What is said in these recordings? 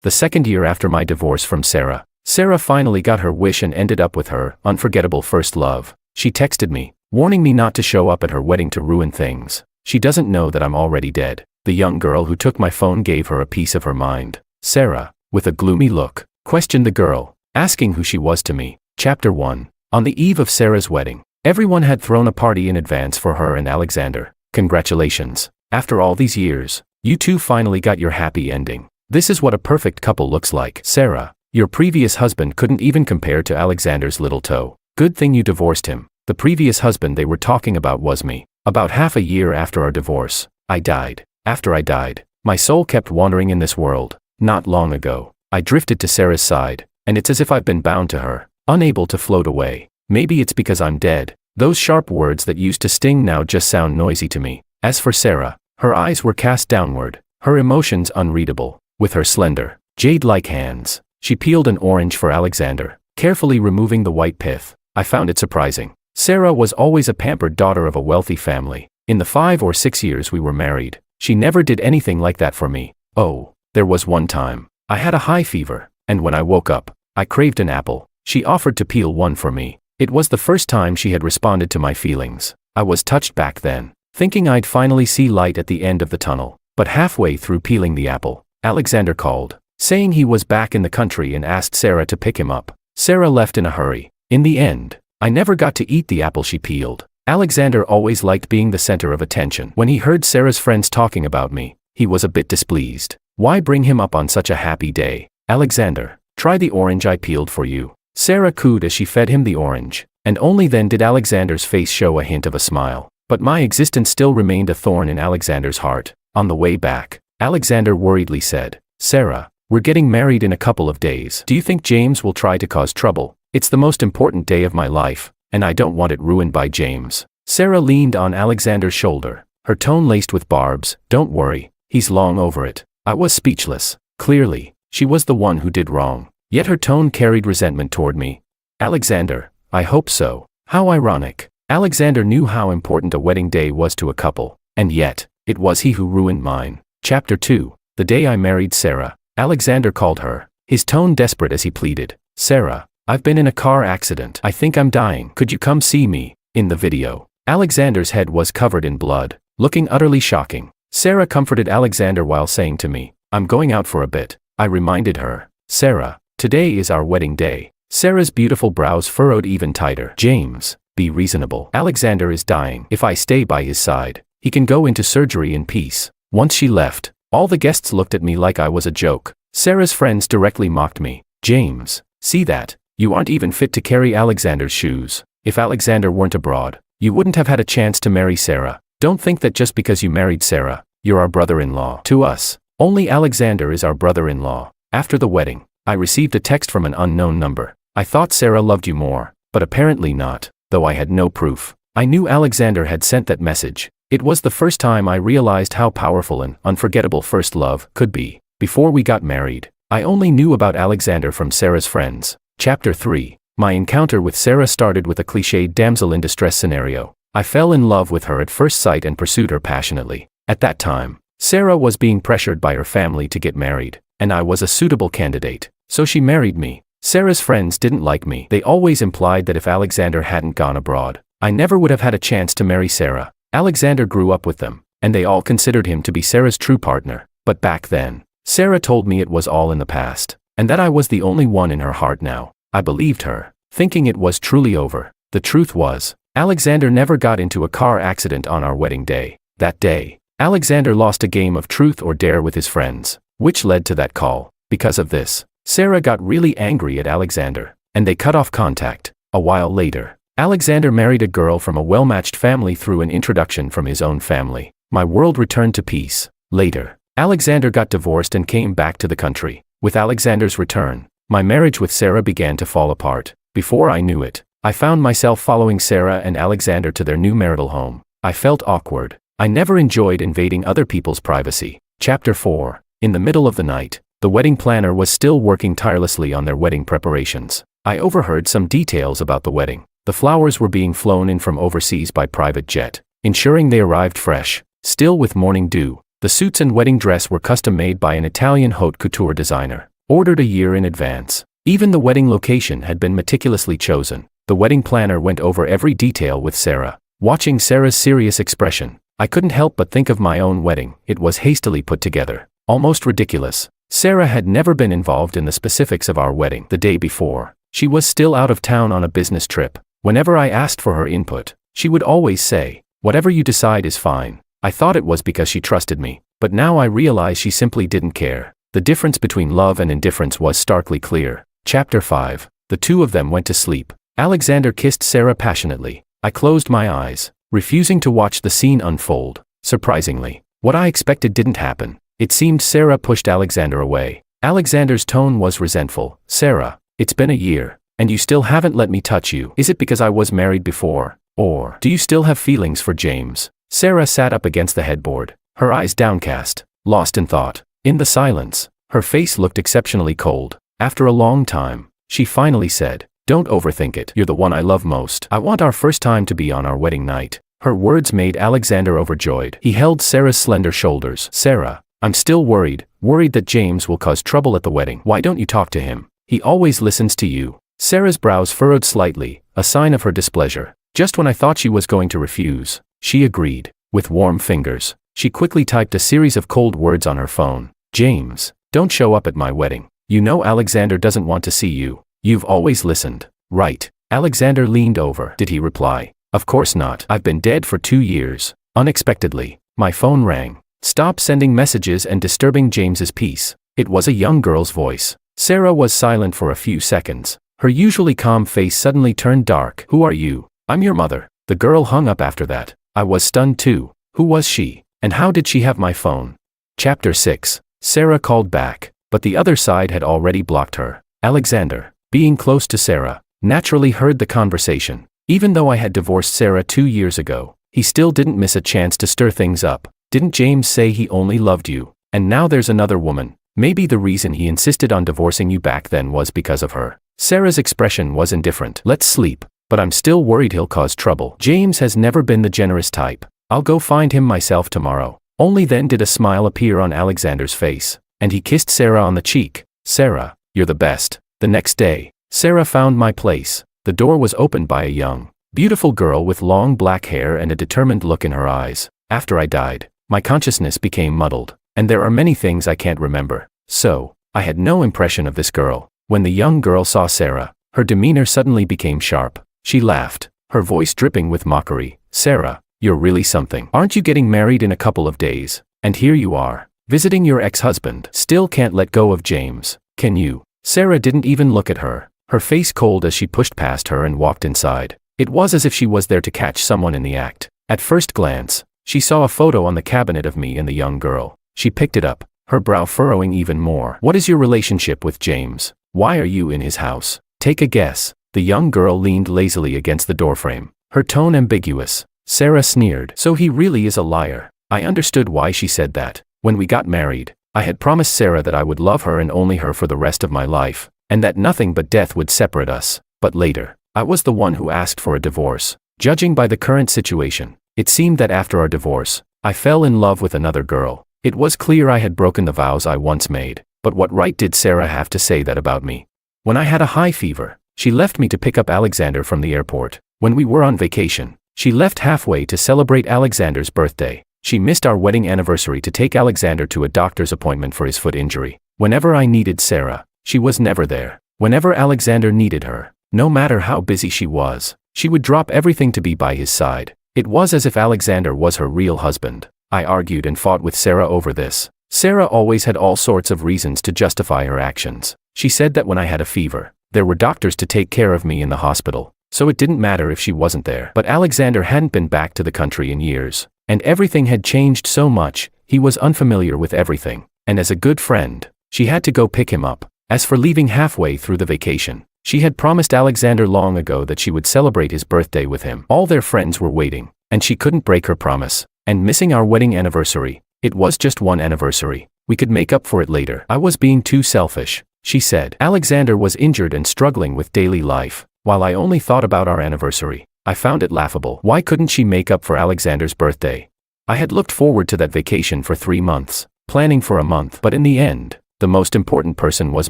the second year after my divorce from Sarah. Sarah finally got her wish and ended up with her unforgettable first love. She texted me, warning me not to show up at her wedding to ruin things. She doesn't know that I'm already dead. The young girl who took my phone gave her a piece of her mind. Sarah, with a gloomy look, questioned the girl, asking who she was to me. Chapter 1. On the eve of Sarah's wedding, everyone had thrown a party in advance for her and Alexander. Congratulations. After all these years, you two finally got your happy ending. This is what a perfect couple looks like. Sarah, your previous husband couldn't even compare to Alexander's little toe. Good thing you divorced him. The previous husband they were talking about was me. About half a year after our divorce, I died. After I died, my soul kept wandering in this world. Not long ago, I drifted to Sarah's side, and it's as if I've been bound to her, unable to float away. Maybe it's because I'm dead. Those sharp words that used to sting now just sound noisy to me. As for Sarah, her eyes were cast downward, her emotions unreadable. With her slender, jade-like hands, she peeled an orange for Alexander, carefully removing the white pith. I found it surprising. Sarah was always a pampered daughter of a wealthy family. In the 5 or 6 years we were married, she never did anything like that for me. Oh, there was one time. I had a high fever, and when I woke up, I craved an apple. She offered to peel one for me. It was the first time she had responded to my feelings. I was touched back then, thinking I'd finally see light at the end of the tunnel. But halfway through peeling the apple, Alexander called, saying he was back in the country and asked Sarah to pick him up. Sarah left in a hurry. In the end, I never got to eat the apple she peeled. Alexander always liked being the center of attention. When he heard Sarah's friends talking about me, he was a bit displeased. Why bring him up on such a happy day? Alexander, try the orange I peeled for you. Sarah cooed as she fed him the orange, and only then did Alexander's face show a hint of a smile. But my existence still remained a thorn in Alexander's heart. On the way back, Alexander worriedly said, Sarah, we're getting married in a couple of days. Do you think James will try to cause trouble? It's the most important day of my life, and I don't want it ruined by James. Sarah leaned on Alexander's shoulder, her tone laced with barbs. Don't worry, he's long over it. I was speechless. Clearly, she was the one who did wrong, yet her tone carried resentment toward me. Alexander, I hope so. How ironic. Alexander knew how important a wedding day was to a couple, and yet, it was he who ruined mine. Chapter 2. The day I married Sarah, Alexander called her, his tone desperate as he pleaded. Sarah, I've been in a car accident. I think I'm dying. Could you come see me? In the video, Alexander's head was covered in blood, looking utterly shocking. Sarah comforted Alexander while saying to me, I'm going out for a bit. I reminded her, Sarah, today is our wedding day. Sarah's beautiful brows furrowed even tighter. James, be reasonable. Alexander is dying. If I stay by his side, he can go into surgery in peace. Once she left, all the guests looked at me like I was a joke. Sarah's friends directly mocked me. James, see that? You aren't even fit to carry Alexander's shoes. If Alexander weren't abroad, you wouldn't have had a chance to marry Sarah. Don't think that just because you married Sarah, you're our brother-in-law. To us, only Alexander is our brother-in-law. After the wedding, I received a text from an unknown number. I thought Sarah loved you more, but apparently not, though I had no proof. I knew Alexander had sent that message. It was the first time I realized how powerful an unforgettable first love could be. Before we got married, I only knew about Alexander from Sarah's friends. Chapter 3. My encounter with Sarah started with a cliched damsel in distress scenario. I fell in love with her at first sight and pursued her passionately. At that time, Sarah was being pressured by her family to get married, and I was a suitable candidate, so she married me. Sarah's friends didn't like me. They always implied that if Alexander hadn't gone abroad, I never would have had a chance to marry Sarah. Alexander grew up with them, and they all considered him to be Sarah's true partner. But back then, Sarah told me it was all in the past, and that I was the only one in her heart now. I believed her, thinking it was truly over. The truth was, Alexander never got into a car accident on our wedding day. That day, Alexander lost a game of truth or dare with his friends, which led to that call. Because of this, Sarah got really angry at Alexander, and they cut off contact. A while later, Alexander married a girl from a well-matched family through an introduction from his own family. My world returned to peace. Later, Alexander got divorced and came back to the country. With Alexander's return, my marriage with Sarah began to fall apart. Before I knew it, I found myself following Sarah and Alexander to their new marital home. I felt awkward. I never enjoyed invading other people's privacy. Chapter 4. In the middle of the night, the wedding planner was still working tirelessly on their wedding preparations. I overheard some details about the wedding. The flowers were being flown in from overseas by private jet, ensuring they arrived fresh, still with morning dew. The suits and wedding dress were custom made by an Italian haute couture designer. ordered a year in advance. Even the wedding location had been meticulously chosen. The wedding planner went over every detail with Sarah. Watching Sarah's serious expression, I couldn't help but think of my own wedding. It was hastily put together, almost ridiculous. Sarah had never been involved in the specifics of our wedding the day before. She was still out of town on a business trip. Whenever I asked for her input, she would always say, "Whatever you decide is fine." I thought it was because she trusted me, but now I realize she simply didn't care. The difference between love and indifference was starkly clear. Chapter 5. The two of them went to sleep. Alexander kissed Sarah passionately. I closed my eyes, refusing to watch the scene unfold. Surprisingly, what I expected didn't happen. It seemed Sarah pushed Alexander away. Alexander's tone was resentful. "Sarah, it's been a year, and you still haven't let me touch you. Is it because I was married before? Or do you still have feelings for James?" Sarah sat up against the headboard, her eyes downcast, lost in thought. In the silence, her face looked exceptionally cold. After a long time, she finally said, "Don't overthink it. You're the one I love most. I want our first time to be on our wedding night." Her words made Alexander overjoyed. He held Sarah's slender shoulders. "Sarah, I'm still worried that James will cause trouble at the wedding. Why don't you talk to him? He always listens to you." Sarah's brows furrowed slightly, a sign of her displeasure. Just when I thought she was going to refuse, she agreed. With warm fingers, she quickly typed a series of cold words on her phone. "James, don't show up at my wedding. You know Alexander doesn't want to see you. You've always listened, right?" Alexander leaned over. Did he reply? "Of course not. I've been dead for 2 years." Unexpectedly, my phone rang. "Stop sending messages and disturbing James's peace." It was a young girl's voice. Sarah was silent for a few seconds. Her usually calm face suddenly turned dark. "Who are you?" "I'm your mother." The girl hung up after that. I was stunned too. Who was she? And how did she have my phone? Chapter 6. Sarah called back, but the other side had already blocked her. Alexander, being close to Sarah, naturally heard the conversation. Even though I had divorced Sarah 2 years ago, he still didn't miss a chance to stir things up. Didn't James say he only loved you? And now there's another woman. Maybe the reason he insisted on divorcing you back then was because of her. Sarah's expression was indifferent. "Let's sleep, but I'm still worried he'll cause trouble. James has never been the generous type. I'll go find him myself tomorrow." Only then did a smile appear on Alexander's face, and he kissed Sarah on the cheek. "Sarah, you're the best." The next day, Sarah found my place. The door was opened by a young, beautiful girl with long black hair and a determined look in her eyes. After I died, my consciousness became muddled, and there are many things I can't remember. So, I had no impression of this girl. When the young girl saw Sarah, her demeanor suddenly became sharp. She laughed, her voice dripping with mockery. "Sarah, you're really something. Aren't you getting married in a couple of days? And here you are, visiting your ex-husband. Still can't let go of James, can you?" Sarah didn't even look at her, her face cold as she pushed past her and walked inside. It was as if she was there to catch someone in the act. At first glance, she saw a photo on the cabinet of me and the young girl. She picked it up, her brow furrowing even more. "What is your relationship with James? Why are you in his house? Take a guess." The young girl leaned lazily against the doorframe, her tone ambiguous. Sarah sneered. "So he really is a liar." I understood why she said that. When we got married, I had promised Sarah that I would love her and only her for the rest of my life, and that nothing but death would separate us. But later, I was the one who asked for a divorce. Judging by the current situation, it seemed that after our divorce, I fell in love with another girl. It was clear I had broken the vows I once made, but what right did Sarah have to say that about me? When I had a high fever, she left me to pick up Alexander from the airport. When we were on vacation, she left halfway to celebrate Alexander's birthday. She missed our wedding anniversary to take Alexander to a doctor's appointment for his foot injury. Whenever I needed Sarah, she was never there. Whenever Alexander needed her, no matter how busy she was, she would drop everything to be by his side. It was as if Alexander was her real husband. I argued and fought with Sarah over this. Sarah always had all sorts of reasons to justify her actions. She said that when I had a fever, there were doctors to take care of me in the hospital, so it didn't matter if she wasn't there. But Alexander hadn't been back to the country in years, and everything had changed so much, he was unfamiliar with everything. And as a good friend, she had to go pick him up. As for leaving halfway through the vacation, she had promised Alexander long ago that she would celebrate his birthday with him. All their friends were waiting, and she couldn't break her promise. And missing our wedding anniversary, it was just one anniversary. We could make up for it later. I was being too selfish, she said. Alexander was injured and struggling with daily life, while I only thought about our anniversary. I found it laughable. Why couldn't she make up for Alexander's birthday? I had looked forward to that vacation for 3 months, planning for a month, but in the end, The most important person was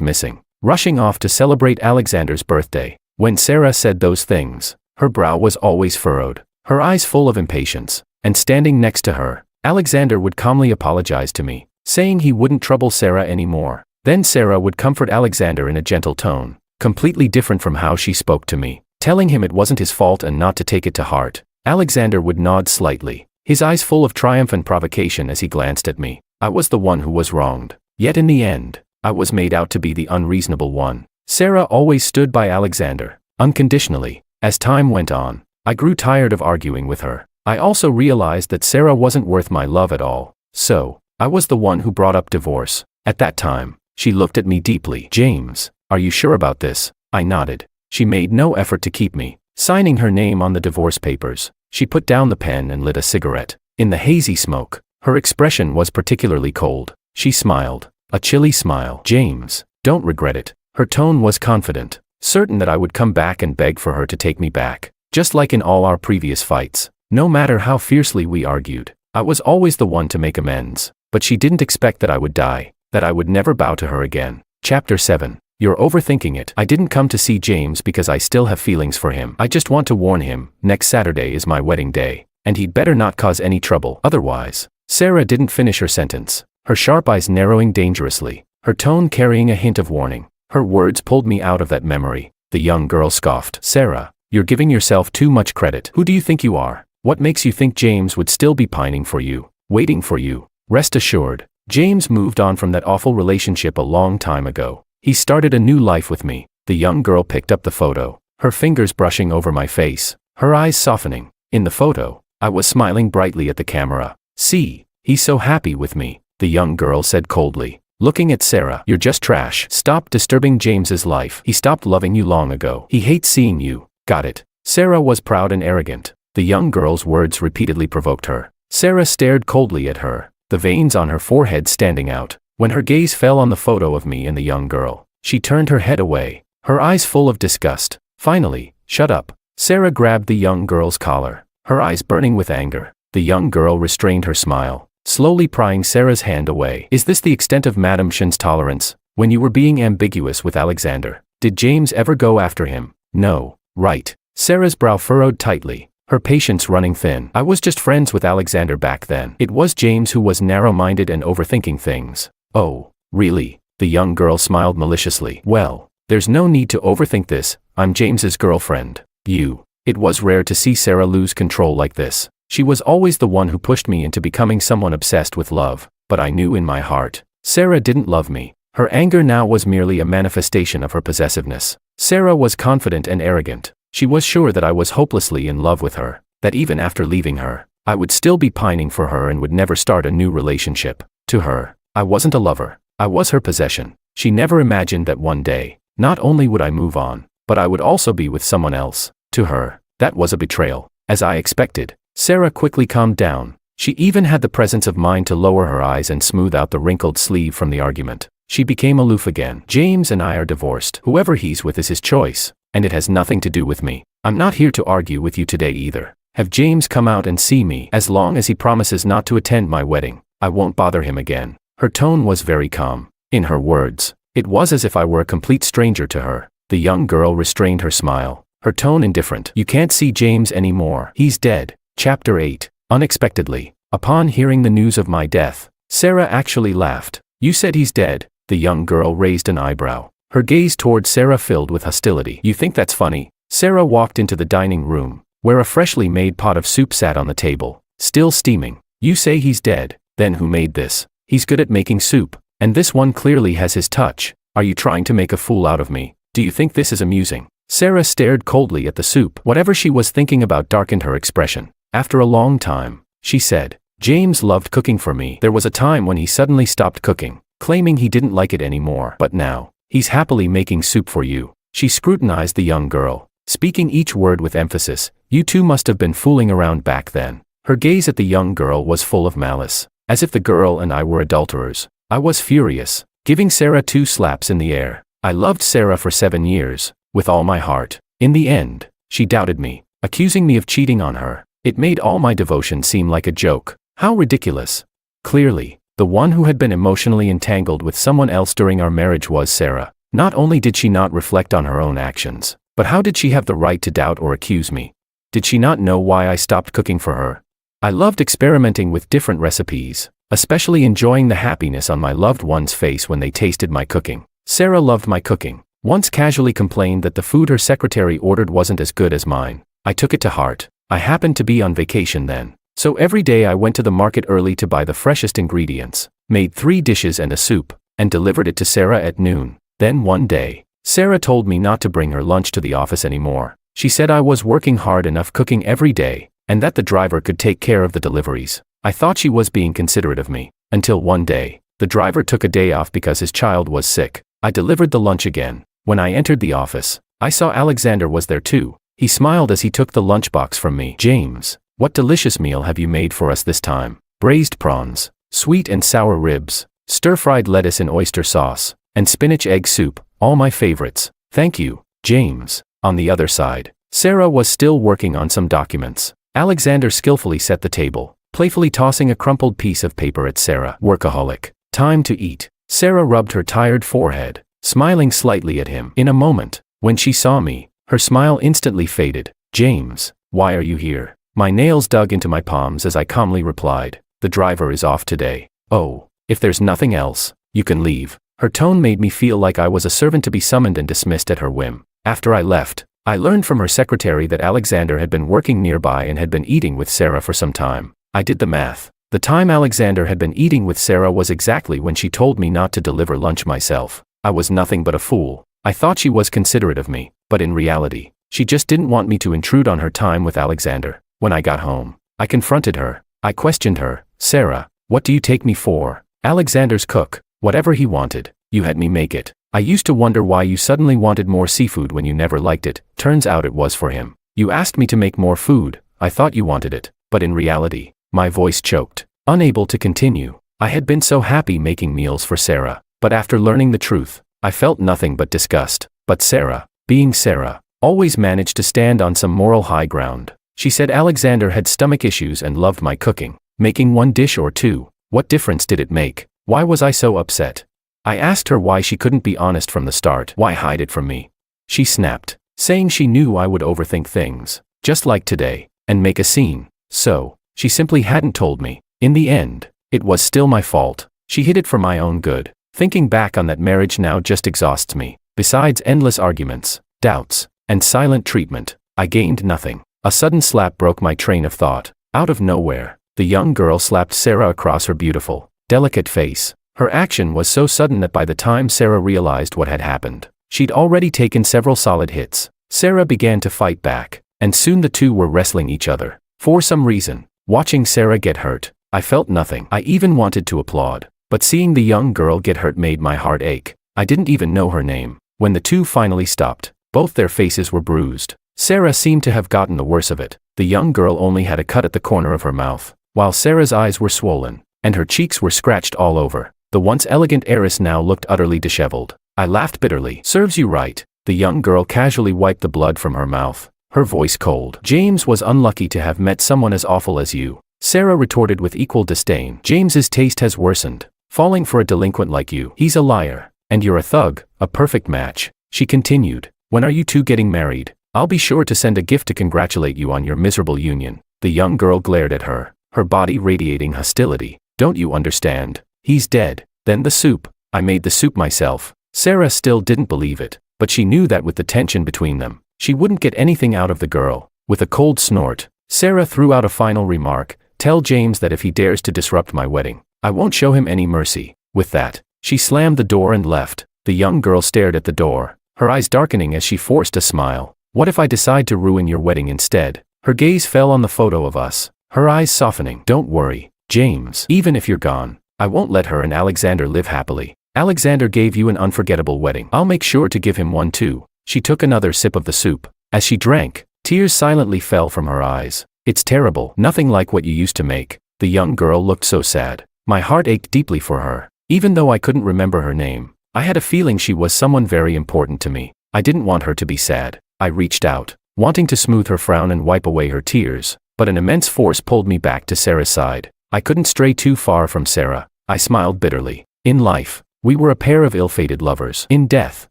missing. Rushing off to celebrate Alexander's birthday. When Sarah said those things, her brow was always furrowed, her eyes full of impatience. And standing next to her, Alexander would calmly apologize to me, saying he wouldn't trouble Sarah anymore. Then Sarah would comfort Alexander in a gentle tone, completely different from how she spoke to me, telling him it wasn't his fault and not to take it to heart. Alexander would nod slightly, his eyes full of triumph and provocation as he glanced at me. I was the one who was wronged. Yet in the end, I was made out to be the unreasonable one. Sarah always stood by Alexander, unconditionally. As time went on, I grew tired of arguing with her. I also realized that Sarah wasn't worth my love at all. So, I was the one who brought up divorce. At that time, she looked at me deeply. "James, are you sure about this?" I nodded. She made no effort to keep me signing her name on the divorce papers. She put down the pen and lit a cigarette. In the hazy smoke, her expression was particularly cold. She smiled, a chilly smile. "James, don't regret it." Her tone was confident, certain that I would come back and beg for her to take me back. Just like in all our previous fights, no matter how fiercely we argued, I was always the one to make amends. But she didn't expect that I would die, that I would never bow to her again. Chapter 7. You're overthinking it. I didn't come to see James because I still have feelings for him. I just want to warn him, next Saturday is my wedding day, and he'd better not cause any trouble otherwise. Sarah didn't finish her sentence, her sharp eyes narrowing dangerously, her tone carrying a hint of warning. Her words pulled me out of that memory. The young girl scoffed. "Sarah, you're giving yourself too much credit. Who do you think you are? What makes you think James would still be pining for you, waiting for you?" Rest assured, James moved on from that awful relationship a long time ago. He started a new life with me. The young girl picked up the photo, her fingers brushing over my face, her eyes softening. In the photo, I was smiling brightly at the camera. "See, he's so happy with me," the young girl said coldly, looking at Sarah. "You're just trash. Stop disturbing James's life. He stopped loving you long ago. He hates seeing you." Got it. Sarah was proud and arrogant. The young girl's words repeatedly provoked her. Sarah stared coldly at her, the veins on her forehead standing out. When her gaze fell on the photo of me and the young girl, she turned her head away, her eyes full of disgust. Finally, "Shut up." Sarah grabbed the young girl's collar, her eyes burning with anger. The young girl restrained her smile, slowly prying Sarah's hand away. "Is this the extent of Madame Shin's tolerance? When you were being ambiguous with Alexander, did James ever go after him?" "No." "Right." Sarah's brow furrowed tightly, her patience running thin. "I was just friends with Alexander back then. It was James who was narrow-minded and overthinking things." "Oh, really?" The young girl smiled maliciously. "Well, there's no need to overthink this. I'm James's girlfriend. You." It was rare to see Sarah lose control like this. She was always the one who pushed me into becoming someone obsessed with love, but I knew in my heart, Sarah didn't love me. Her anger now was merely a manifestation of her possessiveness. Sarah was confident and arrogant. She was sure that I was hopelessly in love with her, that even after leaving her, I would still be pining for her and would never start a new relationship. To her, I wasn't a lover. I was her possession. She never imagined that one day, not only would I move on, but I would also be with someone else. To her, that was a betrayal. As I expected, Sarah quickly calmed down. She even had the presence of mind to lower her eyes and smooth out the wrinkled sleeve from the argument. She became aloof again. "James and I are divorced. Whoever he's with is his choice, and it has nothing to do with me. I'm not here to argue with you today either. Have James come out and see me. As long as he promises not to attend my wedding, I won't bother him again." Her tone was very calm. In her words, it was as if I were a complete stranger to her. The young girl restrained her smile, her tone indifferent. "You can't see James anymore. He's dead." Chapter 8. Unexpectedly, upon hearing the news of my death, Sarah actually laughed. "You said he's dead?" The young girl raised an eyebrow, her gaze toward Sarah filled with hostility. "You think that's funny?" Sarah walked into the dining room, where a freshly made pot of soup sat on the table, still steaming. "You say he's dead, then who made this? He's good at making soup, and this one clearly has his touch. Are you trying to make a fool out of me? Do you think this is amusing?" Sarah stared coldly at the soup. Whatever she was thinking about darkened her expression. After a long time, she said, "James loved cooking for me. There was a time when he suddenly stopped cooking, claiming he didn't like it anymore. But now, he's happily making soup for you." She scrutinized the young girl, speaking each word with emphasis. "You two must have been fooling around back then." Her gaze at the young girl was full of malice, as if the girl and I were adulterers. I was furious, giving Sarah 2 slaps in the air. I loved Sarah for 7 years, with all my heart. In the end, she doubted me, accusing me of cheating on her. It made all my devotion seem like a joke. How ridiculous. Clearly, The one who had been emotionally entangled with someone else during our marriage was Sarah. Not only did she not reflect on her own actions, but how did she have the right to doubt or accuse me? Did she not know why I stopped cooking for her? I loved experimenting with different recipes, especially enjoying the happiness on my loved one's face when they tasted my cooking. Sarah loved my cooking. Once casually complained that the food her secretary ordered wasn't as good as mine. I took it to heart. I happened to be on vacation then. So every day I went to the market early to buy the freshest ingredients, made 3 dishes and a soup, and delivered it to Sarah at noon. Then one day, Sarah told me not to bring her lunch to the office anymore. She said I was working hard enough cooking every day, and that the driver could take care of the deliveries. I thought she was being considerate of me, until one day, the driver took a day off because his child was sick. I delivered the lunch again. When I entered the office, I saw Alexander was there too. He smiled as he took the lunchbox from me. "James, what delicious meal have you made for us this time? Braised prawns, sweet and sour ribs, stir-fried lettuce in oyster sauce, and spinach egg soup, all my favorites. Thank you, James." On the other side, Sarah was still working on some documents. Alexander skillfully set the table, playfully tossing a crumpled piece of paper at Sarah. "Workaholic. Time to eat." Sarah rubbed her tired forehead, smiling slightly at him. In a moment, when she saw me, her smile instantly faded. "James, why are you here?" My nails dug into my palms as I calmly replied, "The driver is off today." "Oh, if there's nothing else, you can leave." Her tone made me feel like I was a servant to be summoned and dismissed at her whim. After I left, I learned from her secretary that Alexander had been working nearby and had been eating with Sarah for some time. I did the math. The time Alexander had been eating with Sarah was exactly when she told me not to deliver lunch myself. I was nothing but a fool. I thought she was considerate of me, but in reality, she just didn't want me to intrude on her time with Alexander. When I got home, I confronted her. I questioned her. "Sarah, what do you take me for?" "Alexander's cook. Whatever he wanted, you had me make it. I used to wonder why you suddenly wanted more seafood when you never liked it. Turns out it was for him. You asked me to make more food. I thought you wanted it, but in reality," my voice choked, unable to continue. I had been so happy making meals for Sarah, but after learning the truth, I felt nothing but disgust. But Sarah, being Sarah, always managed to stand on some moral high ground. She said Alexander had stomach issues and loved my cooking. Making one dish or two, what difference did it make? Why was I so upset? I asked her why she couldn't be honest from the start. Why hide it from me? She snapped, saying she knew I would overthink things, just like today, and make a scene. So, she simply hadn't told me. In the end, it was still my fault. She hid it for my own good. Thinking back on that marriage now just exhausts me. Besides endless arguments, doubts, and silent treatment, I gained nothing. A sudden slap broke my train of thought. Out of nowhere, the young girl slapped Sarah across her beautiful, delicate face. Her action was so sudden that by the time Sarah realized what had happened, she'd already taken several solid hits. Sarah began to fight back, and soon the two were wrestling each other. For some reason, watching Sarah get hurt, I felt nothing. I even wanted to applaud, but seeing the young girl get hurt made my heart ache. I didn't even know her name. When the two finally stopped, both their faces were bruised. Sarah seemed to have gotten the worst of it. The young girl only had a cut at the corner of her mouth, while Sarah's eyes were swollen, and her cheeks were scratched all over. The once elegant heiress now looked utterly disheveled. I laughed bitterly. "Serves you right." The young girl casually wiped the blood from her mouth, her voice cold. "James was unlucky to have met someone as awful as you," Sarah retorted with equal disdain. "James's taste has worsened, falling for a delinquent like you. He's a liar, and you're a thug, a perfect match." She continued, "When are you two getting married? I'll be sure to send a gift to congratulate you on your miserable union." The young girl glared at her, her body radiating hostility. "Don't you understand? He's dead." Then the soup. I made the soup myself. Sarah still didn't believe it, but she knew that with the tension between them, she wouldn't get anything out of the girl. With a cold snort, Sarah threw out a final remark. "Tell James that if he dares to disrupt my wedding, I won't show him any mercy." With that, she slammed the door and left. The young girl stared at the door, her eyes darkening as she forced a smile. "What if I decide to ruin your wedding instead?" Her gaze fell on the photo of us, her eyes softening. "Don't worry, James. Even if you're gone, I won't let her and Alexander live happily. Alexander gave you an unforgettable wedding. I'll make sure to give him one too." She took another sip of the soup. As she drank, tears silently fell from her eyes. "It's terrible. Nothing like what you used to make." The young girl looked so sad. My heart ached deeply for her. Even though I couldn't remember her name, I had a feeling she was someone very important to me. I didn't want her to be sad. I reached out, wanting to smooth her frown and wipe away her tears, but an immense force pulled me back to Sarah's side. I couldn't stray too far from Sarah. I smiled bitterly. In life, we were a pair of ill-fated lovers. In death,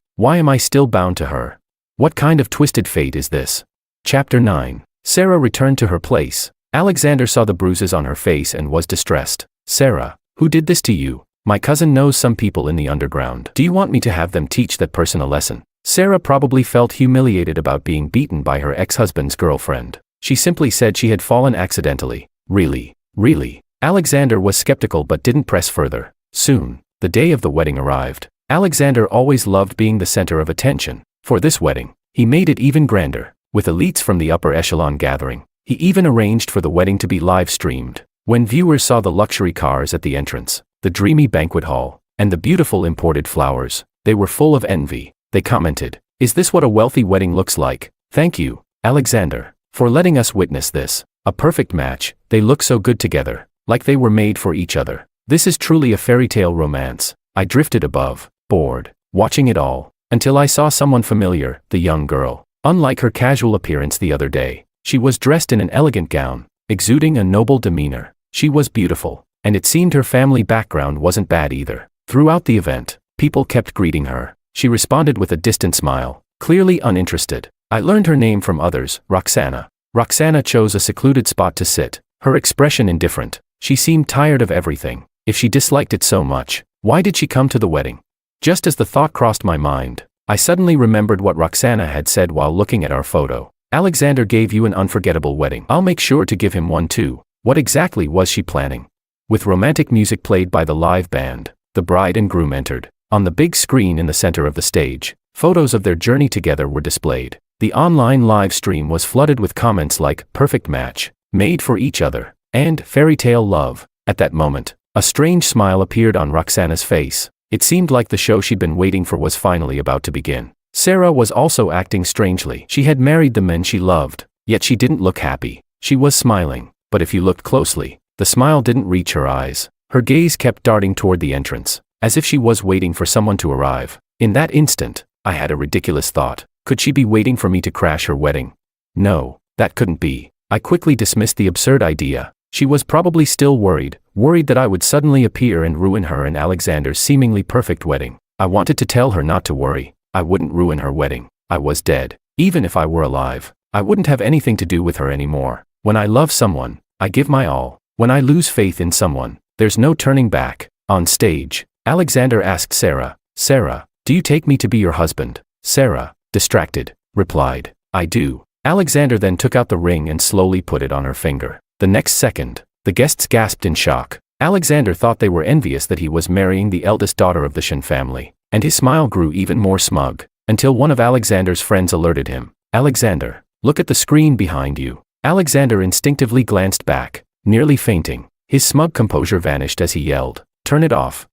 why am I still bound to her? What kind of twisted fate is this? Chapter 9. Sarah returned to her place. Alexander saw the bruises on her face and was distressed. Sarah, who did this to you? My cousin knows some people in the underground. Do you want me to have them teach that person a lesson? Sarah probably felt humiliated about being beaten by her ex-husband's girlfriend. She simply said she had fallen accidentally. Really? Really? Alexander was skeptical but didn't press further. Soon, the day of the wedding arrived. Alexander always loved being the center of attention. For this wedding, he made it even grander, with elites from the upper echelon gathering. He even arranged for the wedding to be live-streamed. When viewers saw the luxury cars at the entrance, the dreamy banquet hall, and the beautiful imported flowers, they were full of envy. They commented, "Is this what a wealthy wedding looks like? Thank you, Alexander, for letting us witness this. A perfect match, they look so good together, like they were made for each other. This is truly a fairy tale romance." I drifted above, bored, watching it all, until I saw someone familiar, the young girl. Unlike her casual appearance the other day, she was dressed in an elegant gown, exuding a noble demeanor. She was beautiful, and it seemed her family background wasn't bad either. Throughout the event, people kept greeting her. She responded with a distant smile, clearly uninterested. I learned her name from others, Roxana. Roxana chose a secluded spot to sit, her expression indifferent. She seemed tired of everything. If she disliked it so much, why did she come to the wedding? Just as the thought crossed my mind, I suddenly remembered what Roxana had said while looking at our photo. Alexander gave you an unforgettable wedding. I'll make sure to give him one too. What exactly was she planning? With romantic music played by the live band, the bride and groom entered. On the big screen in the center of the stage, photos of their journey together were displayed. The online live stream was flooded with comments like, "Perfect match," "Made for each other," and "Fairy tale love." At that moment, a strange smile appeared on Roxana's face. It seemed like the show she'd been waiting for was finally about to begin. Sarah was also acting strangely. She had married the men she loved, yet she didn't look happy. She was smiling, but if you looked closely, the smile didn't reach her eyes. Her gaze kept darting toward the entrance, as if she was waiting for someone to arrive. In that instant, I had a ridiculous thought. Could she be waiting for me to crash her wedding? No, that couldn't be. I quickly dismissed the absurd idea. She was probably still worried that I would suddenly appear and ruin her and Alexander's seemingly perfect wedding. I wanted to tell her not to worry. I wouldn't ruin her wedding. I was dead. Even if I were alive, I wouldn't have anything to do with her anymore. When I love someone, I give my all. When I lose faith in someone, there's no turning back. On stage, Alexander asked Sarah, "Sarah, do you take me to be your husband?" Sarah, distracted, replied, "I do." Alexander then took out the ring and slowly put it on her finger. The next second, the guests gasped in shock. Alexander thought they were envious that he was marrying the eldest daughter of the Shen family, and his smile grew even more smug, until one of Alexander's friends alerted him. "Alexander, look at the screen behind you." Alexander instinctively glanced back, nearly fainting. His smug composure vanished as he yelled, "Turn it off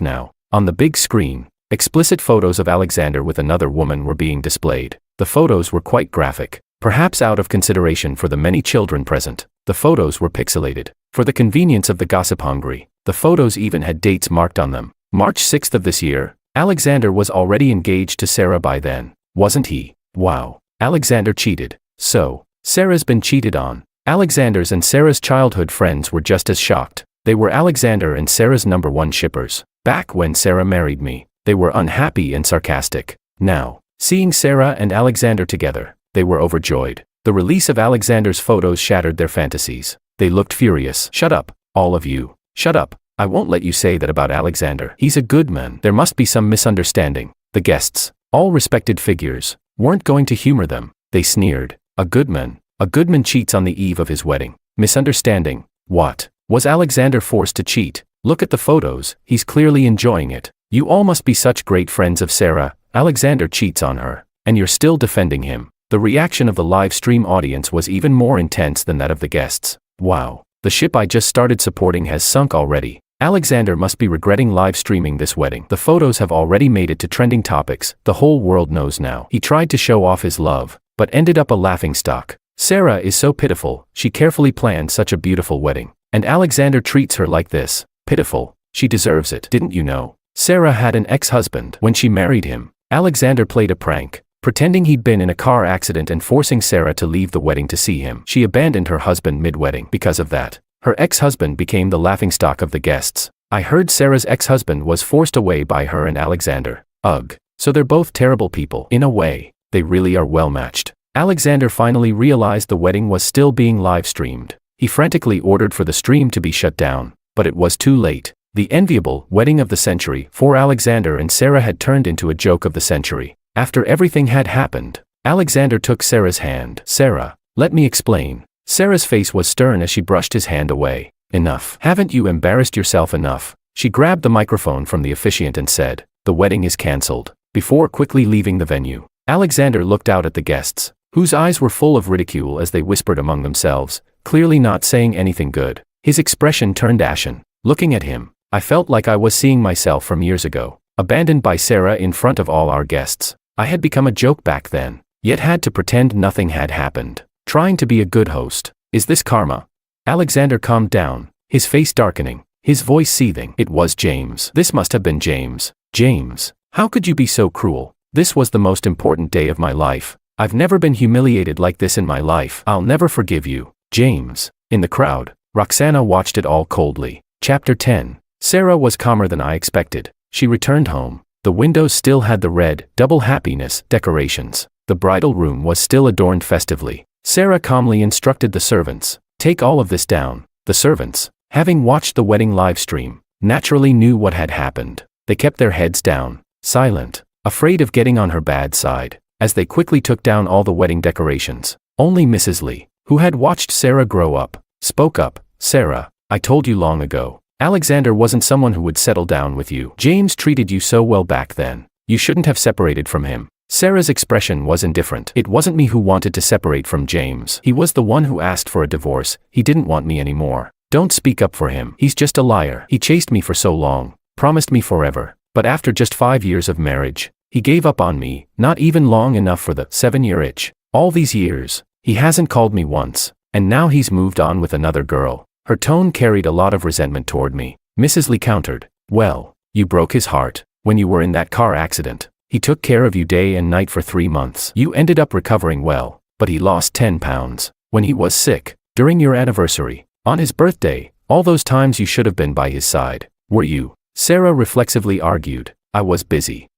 now." On the big screen, explicit photos of Alexander with another woman were being displayed. The photos were quite graphic, perhaps out of consideration for the many children present. The photos were pixelated. For the convenience of the gossip-hungry, the photos even had dates marked on them. March 6th of this year. Alexander was already engaged to Sarah by then, wasn't he? Wow. Alexander cheated. So, Sarah's been cheated on. Alexander's and Sarah's childhood friends were just as shocked. They were Alexander and Sarah's #1 shippers. Back when Sarah married me, they were unhappy and sarcastic. Now, seeing Sarah and Alexander together, they were overjoyed. The release of Alexander's photos shattered their fantasies. They looked furious. "Shut up, all of you. Shut up. I won't let you say that about Alexander. He's a good man. There must be some misunderstanding." The guests, all respected figures, weren't going to humor them. They sneered. A good man cheats on the eve of his wedding. Misunderstanding. What? Was Alexander forced to cheat? Look at the photos, he's clearly enjoying it. You all must be such great friends of Sarah. Alexander cheats on her, and you're still defending him. The reaction of the live stream audience was even more intense than that of the guests. Wow, the ship I just started supporting has sunk already. Alexander must be regretting live streaming this wedding. The photos have already made it to trending topics. The whole world knows now. He tried to show off his love, but ended up a laughingstock. Sarah is so pitiful. She carefully planned such a beautiful wedding, and Alexander treats her like this. Pitiful. She deserves it. Didn't you know? Sarah had an ex-husband when she married him. Alexander played a prank, pretending he'd been in a car accident and forcing Sarah to leave the wedding to see him. She abandoned her husband mid-wedding. Because of that, her ex-husband became the laughingstock of the guests. I heard Sarah's ex-husband was forced away by her and Alexander. Ugh. So they're both terrible people. In a way, they really are well matched. Alexander finally realized the wedding was still being live-streamed. He frantically ordered for the stream to be shut down, but it was too late. The enviable wedding of the century for Alexander and Sarah had turned into a joke of the century. After everything had happened, Alexander took Sarah's hand. "Sarah, let me explain." Sarah's face was stern as she brushed his hand away. "Enough. Haven't you embarrassed yourself enough?" She grabbed the microphone from the officiant and said, "The wedding is cancelled," before quickly leaving the venue. Alexander looked out at the guests, whose eyes were full of ridicule as they whispered among themselves, clearly not saying anything good. His expression turned ashen. Looking at him, I felt like I was seeing myself from years ago, abandoned by Sarah in front of all our guests. I had become a joke back then, yet had to pretend nothing had happened, trying to be a good host. Is this karma? Alexander calmed down, his face darkening, his voice seething. It was James. This must have been James. James, how could you be so cruel? This was the most important day of my life. I've never been humiliated like this in my life. I'll never forgive you, James. In the crowd, Roxana watched it all coldly. Chapter 10. Sarah was calmer than I expected. She returned home. The windows still had the red, double happiness decorations. The bridal room was still adorned festively. Sarah calmly instructed the servants, "Take all of this down." The servants, having watched the wedding live stream, naturally knew what had happened. They kept their heads down, silent, afraid of getting on her bad side, as they quickly took down all the wedding decorations. Only Mrs. Lee, who had watched Sarah grow up, spoke up. "Sarah, I told you long ago. Alexander wasn't someone who would settle down with you. James treated you so well back then. You shouldn't have separated from him." Sarah's expression was indifferent. "It wasn't me who wanted to separate from James. He was the one who asked for a divorce. He didn't want me anymore. Don't speak up for him. He's just a liar. He chased me for so long, promised me forever. But after just 5 years of marriage, he gave up on me, not even long enough for the 7-year itch. All these years, he hasn't called me once, and now he's moved on with another girl." Her tone carried a lot of resentment toward me. Mrs. Lee countered, "Well, you broke his heart when you were in that car accident. He took care of you day and night for 3 months. You ended up recovering well, but he lost 10 pounds. When he was sick, during your anniversary, on his birthday, all those times you should have been by his side. Were you?" Sarah reflexively argued, "I was busy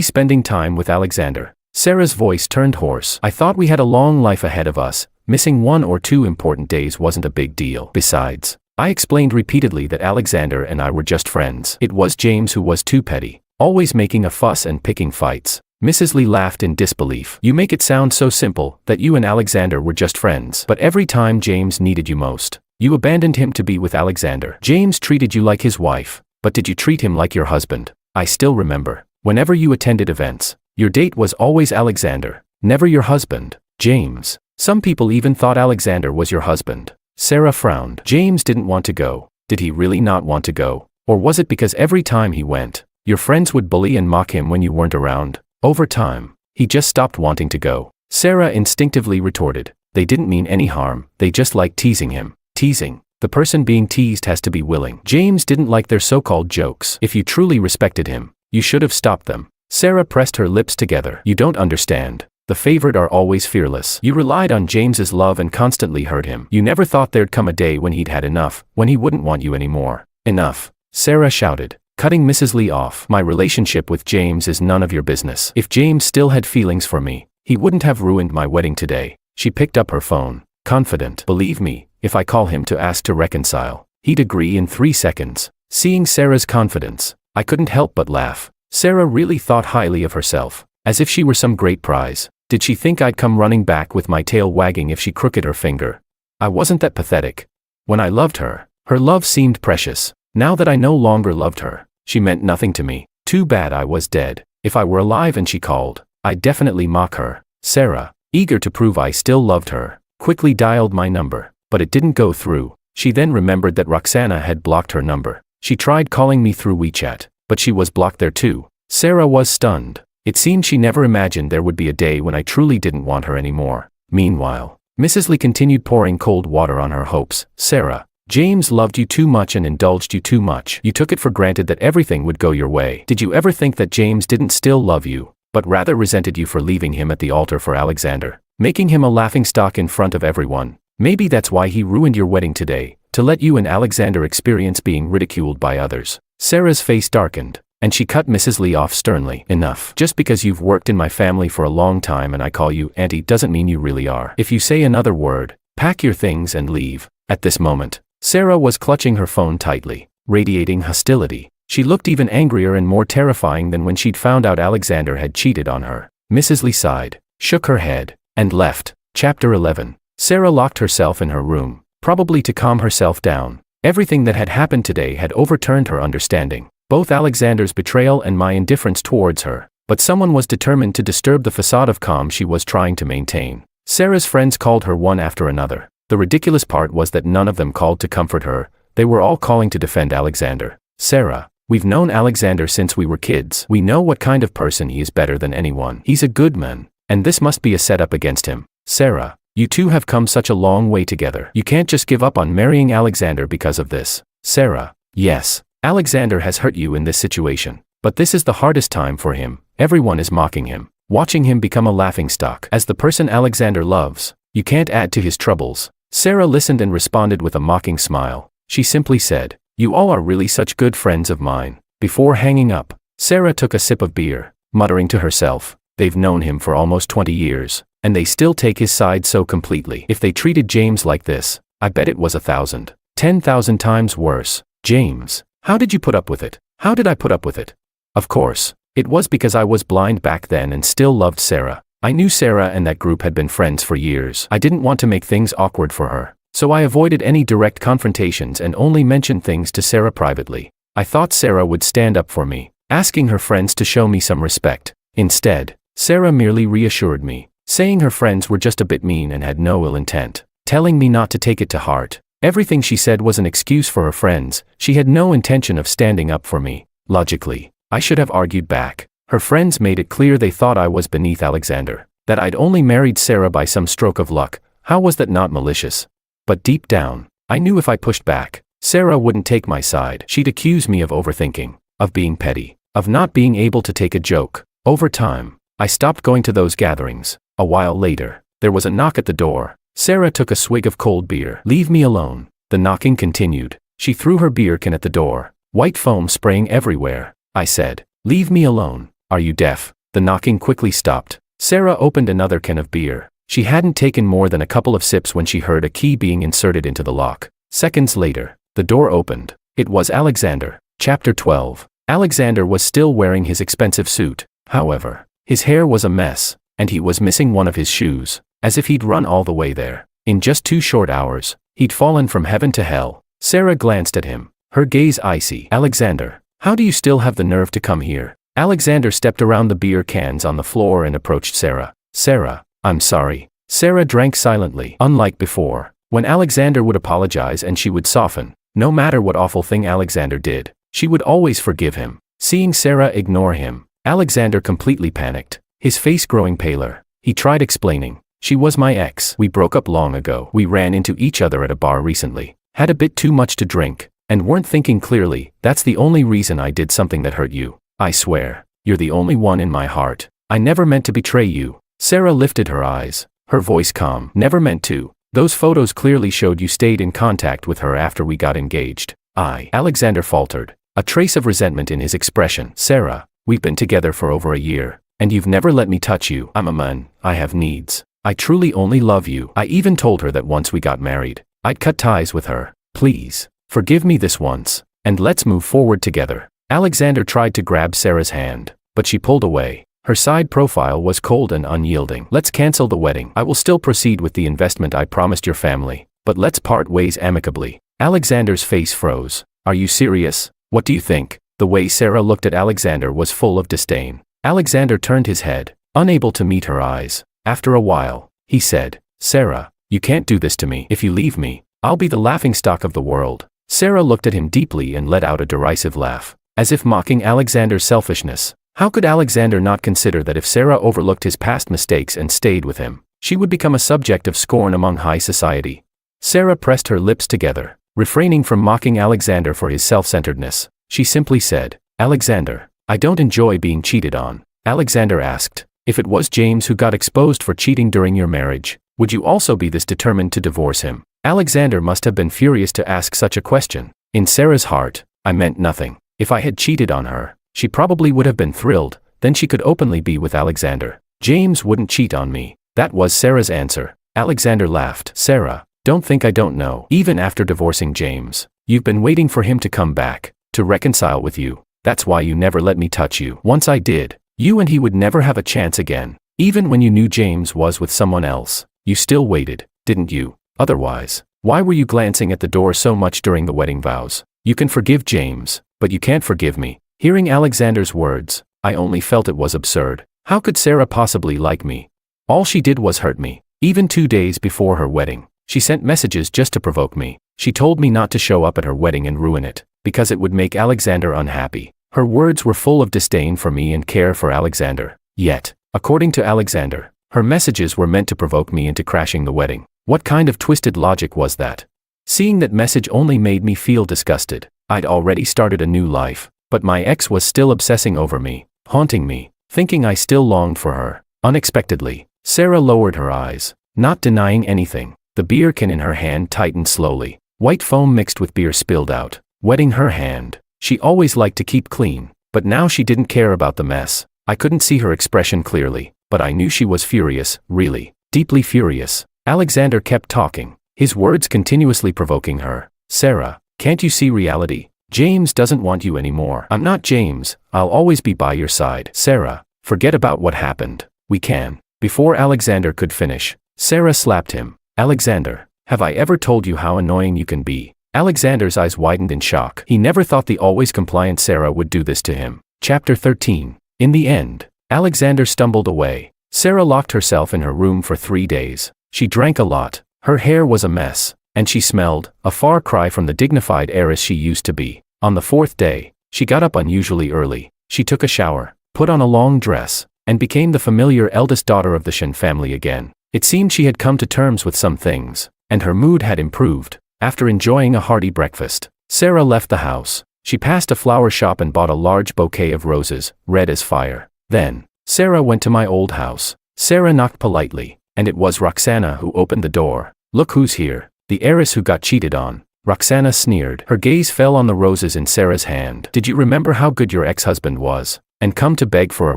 spending time with Alexander." Sarah's voice turned hoarse. "I thought we had a long life ahead of us. Missing 1 or 2 important days wasn't a big deal. Besides, I explained repeatedly that Alexander and I were just friends. It was James who was too petty, always making a fuss and picking fights." Mrs. Lee laughed in disbelief. "You make it sound so simple, that you and Alexander were just friends. But every time James needed you most, you abandoned him to be with Alexander. James treated you like his wife, but did you treat him like your husband? I still remember, whenever you attended events, your date was always Alexander, never your husband, James. Some people even thought Alexander was your husband." Sarah frowned. "James didn't want to go. Did he really not want to go? Or was it because every time he went, your friends would bully and mock him when you weren't around? Over time, he just stopped wanting to go." Sarah instinctively retorted, "They didn't mean any harm, they just liked teasing him." Teasing. The person being teased has to be willing. James didn't like their so-called jokes. If you truly respected him, you should have stopped them. Sarah pressed her lips together. "You don't understand. The favored are always fearless. You relied on James's love and constantly hurt him. You never thought there'd come a day when he'd had enough, when he wouldn't want you anymore." "Enough," Sarah shouted, cutting Mrs. Lee off. "My relationship with James is none of your business. If James still had feelings for me, he wouldn't have ruined my wedding today." She picked up her phone, confident. "Believe me, if I call him to ask to reconcile, he'd agree in 3 seconds." Seeing Sarah's confidence, I couldn't help but laugh. Sarah really thought highly of herself, as if she were some great prize. Did she think I'd come running back with my tail wagging if she crooked her finger? I wasn't that pathetic. When I loved her, her love seemed precious. Now that I no longer loved her, she meant nothing to me. Too bad I was dead. If I were alive and she called, I'd definitely mock her. Sarah, eager to prove I still loved her, quickly dialed my number, but it didn't go through. She then remembered that Roxana had blocked her number. She tried calling me through WeChat, but she was blocked there too. Sarah was stunned. It seemed she never imagined there would be a day when I truly didn't want her anymore. Meanwhile, Mrs. Lee continued pouring cold water on her hopes. "Sarah, James loved you too much and indulged you too much. You took it for granted that everything would go your way. Did you ever think that James didn't still love you, but rather resented you for leaving him at the altar for Alexander, making him a laughingstock in front of everyone? Maybe that's why he ruined your wedding today, To let you and Alexander experience being ridiculed by others. Sarah's face darkened, and she cut Mrs. Lee off sternly. Enough. Just because you've worked in my family for a long time and I call you auntie doesn't mean you really are. If you say another word, pack your things and leave. At this moment, Sarah was clutching her phone tightly, radiating hostility. She looked even angrier and more terrifying than when she'd found out Alexander had cheated on her. Mrs. Lee sighed, shook her head, and left. Chapter 11. Sarah locked herself in her room, probably to calm herself down. Everything that had happened today had overturned her understanding, both Alexander's betrayal and my indifference towards her, but someone was determined to disturb the facade of calm she was trying to maintain. Sarah's friends called her one after another. The ridiculous part was that none of them called to comfort her, they were all calling to defend Alexander. Sarah, we've known Alexander since we were kids. We know what kind of person he is better than anyone. He's a good man, and this must be a setup against him. Sarah, you two have come such a long way together. You can't just give up on marrying Alexander because of this. Sarah, yes, Alexander has hurt you in this situation, but this is the hardest time for him. Everyone is mocking him, watching him become a laughingstock. As the person Alexander loves, you can't add to his troubles. Sarah listened and responded with a mocking smile. She simply said, you all are really such good friends of mine. Before hanging up, Sarah took a sip of beer, muttering to herself, they've known him for almost 20 years, and they still take his side so completely. If they treated James like this, I bet it was 1,000, 10,000 times worse. James, how did you put up with it? How did I put up with it? Of course, it was because I was blind back then and still loved Sarah. I knew Sarah and that group had been friends for years. I didn't want to make things awkward for her, so I avoided any direct confrontations and only mentioned things to Sarah privately. I thought Sarah would stand up for me, asking her friends to show me some respect. Instead, Sarah merely reassured me, saying her friends were just a bit mean and had no ill intent, telling me not to take it to heart. Everything she said was an excuse for her friends. She had no intention of standing up for me. Logically, I should have argued back. Her friends made it clear they thought I was beneath Alexander, that I'd only married Sarah by some stroke of luck. How was that not malicious? But deep down, I knew if I pushed back, Sarah wouldn't take my side. She'd accuse me of overthinking, of being petty, of not being able to take a joke. Over time, I stopped going to those gatherings. A while later, there was a knock at the door. Sarah took a swig of cold beer. Leave me alone. The knocking continued. She threw her beer can at the door, white foam spraying everywhere. I said, leave me alone. Are you deaf? The knocking quickly stopped. Sarah opened another can of beer. She hadn't taken more than a couple of sips when she heard a key being inserted into the lock. Seconds later, the door opened. It was Alexander. Chapter 12. Alexander was still wearing his expensive suit. However, his hair was a mess, and he was missing one of his shoes, as if he'd run all the way there. In just 2 short hours, he'd fallen from heaven to hell. Sarah glanced at him, her gaze icy. Alexander, how do you still have the nerve to come here? Alexander stepped around the beer cans on the floor and approached Sarah. Sarah, I'm sorry. Sarah drank silently. Unlike before, when Alexander would apologize and she would soften, no matter what awful thing Alexander did, she would always forgive him. Seeing Sarah ignore him, Alexander completely panicked, his face growing paler. He tried explaining, she was my ex. We broke up long ago. We ran into each other at a bar recently, had a bit too much to drink, and weren't thinking clearly. That's the only reason I did something that hurt you. I swear, you're the only one in my heart. I never meant to betray you. Sarah lifted her eyes, her voice calm. Never meant to. Those photos clearly showed you stayed in contact with her after we got engaged. Alexander faltered, a trace of resentment in his expression. Sarah, we've been together for over a year, and you've never let me touch you. I'm a man, I have needs. I truly only love you. I even told her that once we got married, I'd cut ties with her. Please, forgive me this once, and let's move forward together. Alexander tried to grab Sarah's hand, but she pulled away. Her side profile was cold and unyielding. Let's cancel the wedding. I will still proceed with the investment I promised your family, but let's part ways amicably. Alexander's face froze. Are you serious? What do you think? The way Sarah looked at Alexander was full of disdain. Alexander turned his head, unable to meet her eyes. After a while, he said, Sarah, you can't do this to me. If you leave me, I'll be the laughingstock of the world. Sarah looked at him deeply and let out a derisive laugh, as if mocking Alexander's selfishness. How could Alexander not consider that if Sarah overlooked his past mistakes and stayed with him, she would become a subject of scorn among high society? Sarah pressed her lips together, refraining from mocking Alexander for his self-centeredness. She simply said, Alexander, I don't enjoy being cheated on. Alexander asked, if it was James who got exposed for cheating during your marriage, would you also be this determined to divorce him? Alexander must have been furious to ask such a question. In Sarah's heart, I meant nothing. If I had cheated on her, she probably would have been thrilled, then she could openly be with Alexander. James wouldn't cheat on me. That was Sarah's answer. Alexander laughed. Sarah, don't think I don't know. Even after divorcing James, you've been waiting for him to come back, to reconcile with you. That's why you never let me touch you. Once I did, you and he would never have a chance again. Even when you knew James was with someone else, you still waited, didn't you? Otherwise, why were you glancing at the door so much during the wedding vows? You can forgive James, but you can't forgive me. Hearing Alexander's words, I only felt it was absurd. How could Sarah possibly like me? All she did was hurt me. Even 2 days before her wedding, she sent messages just to provoke me. She told me not to show up at her wedding and ruin it, because it would make Alexander unhappy. Her words were full of disdain for me and care for Alexander. Yet, according to Alexander, her messages were meant to provoke me into crashing the wedding. What kind of twisted logic was that? Seeing that message only made me feel disgusted. I'd already started a new life, but my ex was still obsessing over me, haunting me, thinking I still longed for her. Unexpectedly, Sarah lowered her eyes, not denying anything. The beer can in her hand tightened slowly. White foam mixed with beer spilled out, wetting her hand. She always liked to keep clean, but now she didn't care about the mess. I couldn't see her expression clearly, but I knew she was furious, really, deeply furious. Alexander kept talking, his words continuously provoking her. Sarah, can't you see reality? James doesn't want you anymore. I'm not James, I'll always be by your side. Sarah, forget about what happened. We can. Before Alexander could finish, Sarah slapped him. Alexander, have I ever told you how annoying you can be? Alexander's eyes widened in shock. He never thought the always compliant Sarah would do this to him. Chapter 13. In the end, Alexander stumbled away. Sarah locked herself in her room for 3 days. She drank a lot, her hair was a mess, and she smelled, a far cry from the dignified heiress she used to be. On the 4th day, she got up unusually early. She took a shower, put on a long dress, and became the familiar eldest daughter of the Shen family again. It seemed she had come to terms with some things, and her mood had improved. After enjoying a hearty breakfast, Sarah left the house. She passed a flower shop and bought a large bouquet of roses, red as fire. Then, Sarah went to my old house. Sarah knocked politely, and it was Roxana who opened the door. Look who's here, the heiress who got cheated on. Roxana sneered. Her gaze fell on the roses in Sarah's hand. Did you remember how good your ex-husband was, and come to beg for a